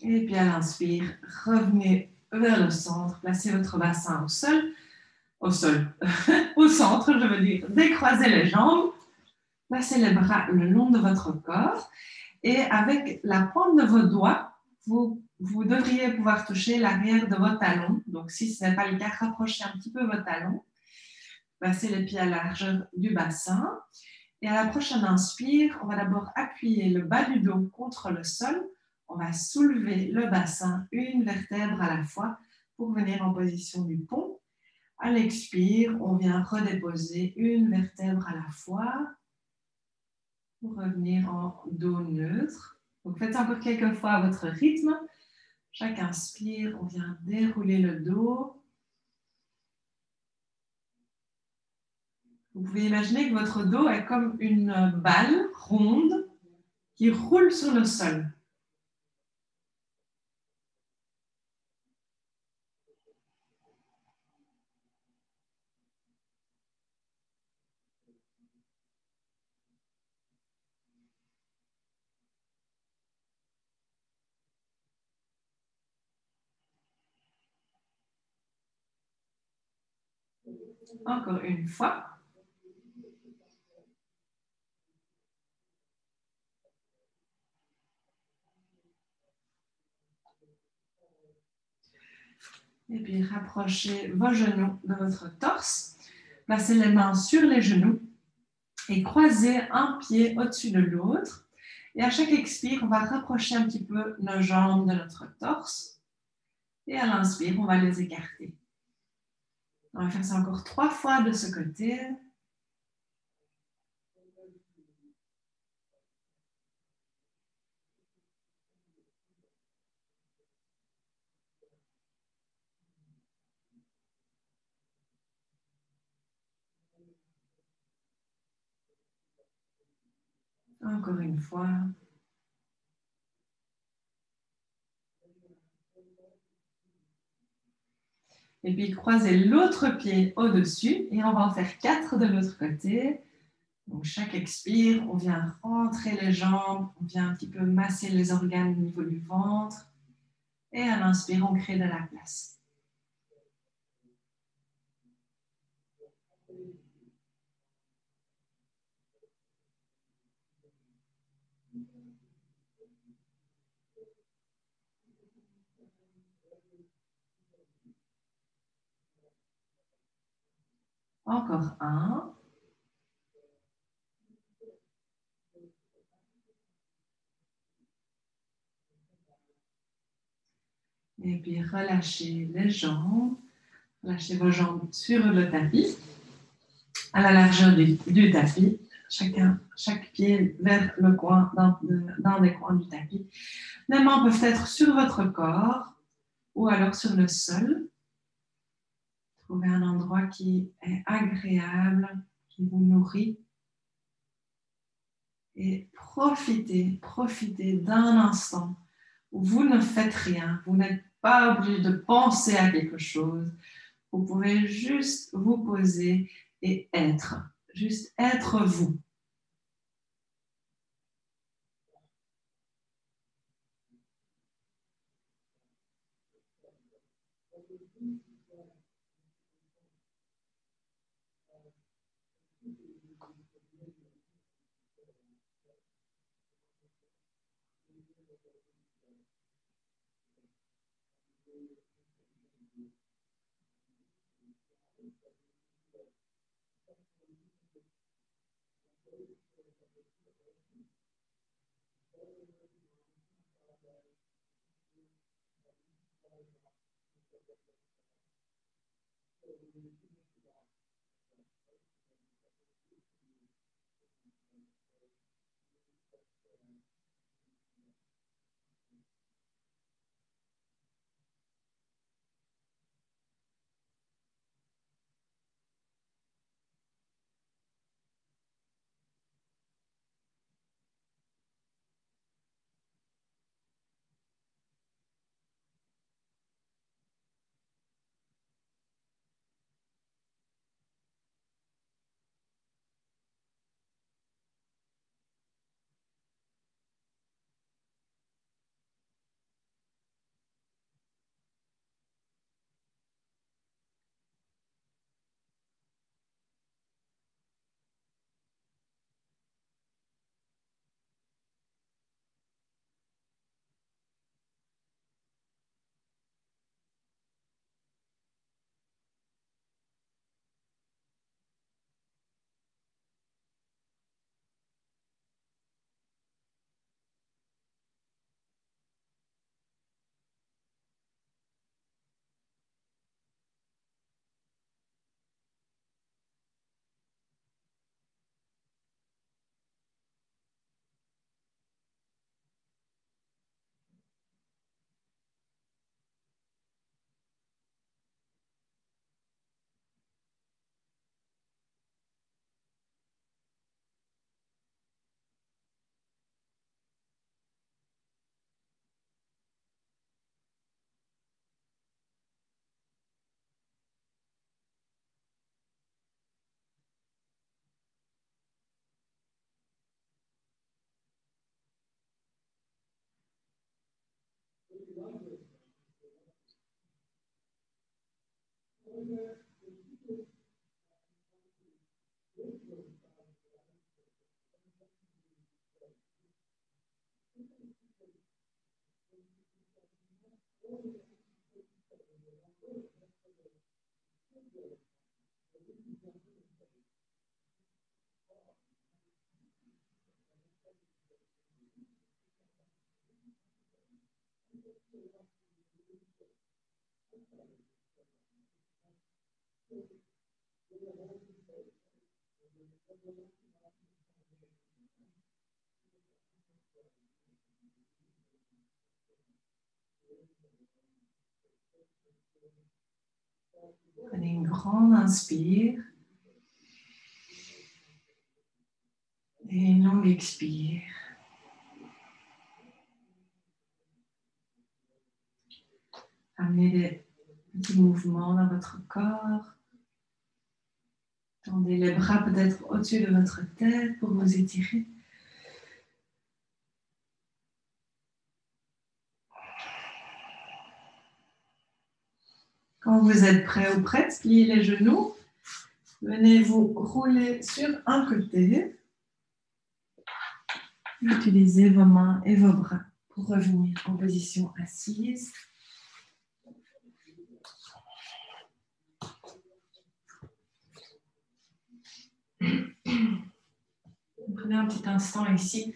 Et puis à l'inspire, revenez vers le centre, placez votre bassin au sol, au centre, je veux dire. Décroisez les jambes, placez les bras le long de votre corps et avec la pointe de vos doigts, vous devriez pouvoir toucher l'arrière de vos talons. Donc si ce n'est pas le cas, rapprochez un petit peu vos talons, placez les pieds à la largeur du bassin. Et à la prochaine inspire, on va d'abord appuyer le bas du dos contre le sol. On va soulever le bassin une vertèbre à la fois pour venir en position du pont. À l'expire, on vient redéposer une vertèbre à la fois pour revenir en dos neutre. Donc faites encore quelques fois à votre rythme. Chaque inspire, on vient dérouler le dos. Vous pouvez imaginer que votre dos est comme une balle ronde qui roule sur le sol. Encore une fois. Et puis rapprochez vos genoux de votre torse. Placez les mains sur les genoux et croisez un pied au-dessus de l'autre. Et à chaque expire, on va rapprocher un petit peu nos jambes de notre torse. Et à l'inspire, on va les écarter. On va faire ça encore 3 fois de ce côté. Encore une fois. Et puis croisez l'autre pied au-dessus et on va en faire 4 de l'autre côté. Donc chaque expire, on vient rentrer les jambes, on vient un petit peu masser les organes au niveau du ventre. Et à l'inspire, on crée de la place. Encore un. Et puis relâchez les jambes. Relâchez vos jambes sur le tapis, à la largeur du tapis. Chaque pied vers le coin, dans les coins du tapis. Les mains peuvent être sur votre corps ou alors sur le sol. Trouvez un endroit qui est agréable, qui vous nourrit. Et profitez d'un instant où vous ne faites rien. Vous n'êtes pas obligé de penser à quelque chose. Vous pouvez juste vous poser et être. Juste être vous. Prenez une grande inspire et une longue expire. Amenez des petits mouvements dans votre corps. Tendez les bras peut-être au-dessus de votre tête pour vous étirer. Quand vous êtes prêt ou prête, pliez les genoux. Venez vous rouler sur un côté. Utilisez vos mains et vos bras pour revenir en position assise. Prenez un petit instant ici.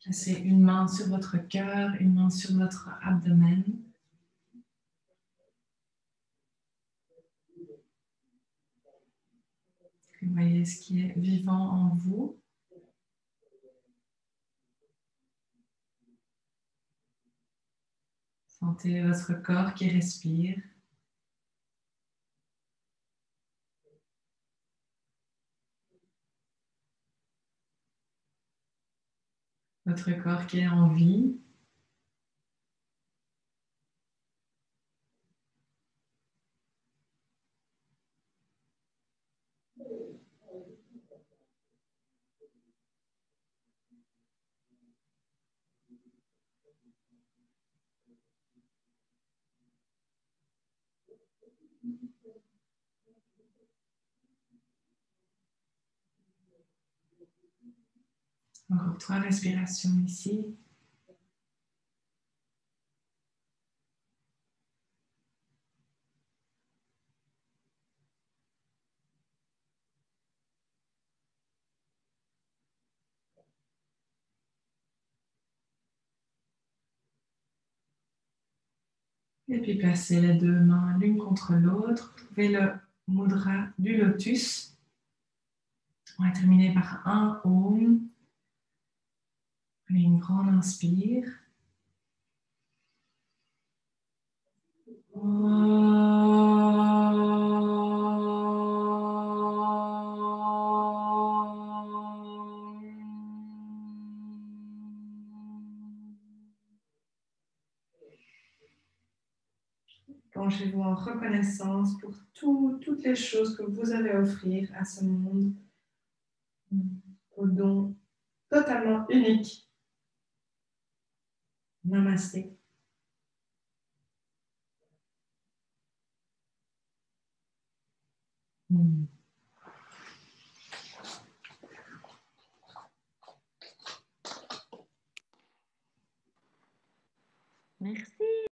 Placez une main sur votre cœur, une main sur votre abdomen. Vous voyez ce qui est vivant en vous. Sentez votre corps qui respire. Votre corps qui est en vie. Encore 3 respirations ici. Et puis placez les 2 mains l'une contre l'autre. Trouvez le mudra du lotus. On va terminer par un Om. Prenez une grande inspire. Penchez-vous en reconnaissance pour toutes les choses que vous avez à offrir à ce monde, aux dons totalement uniques. Namasté. Merci.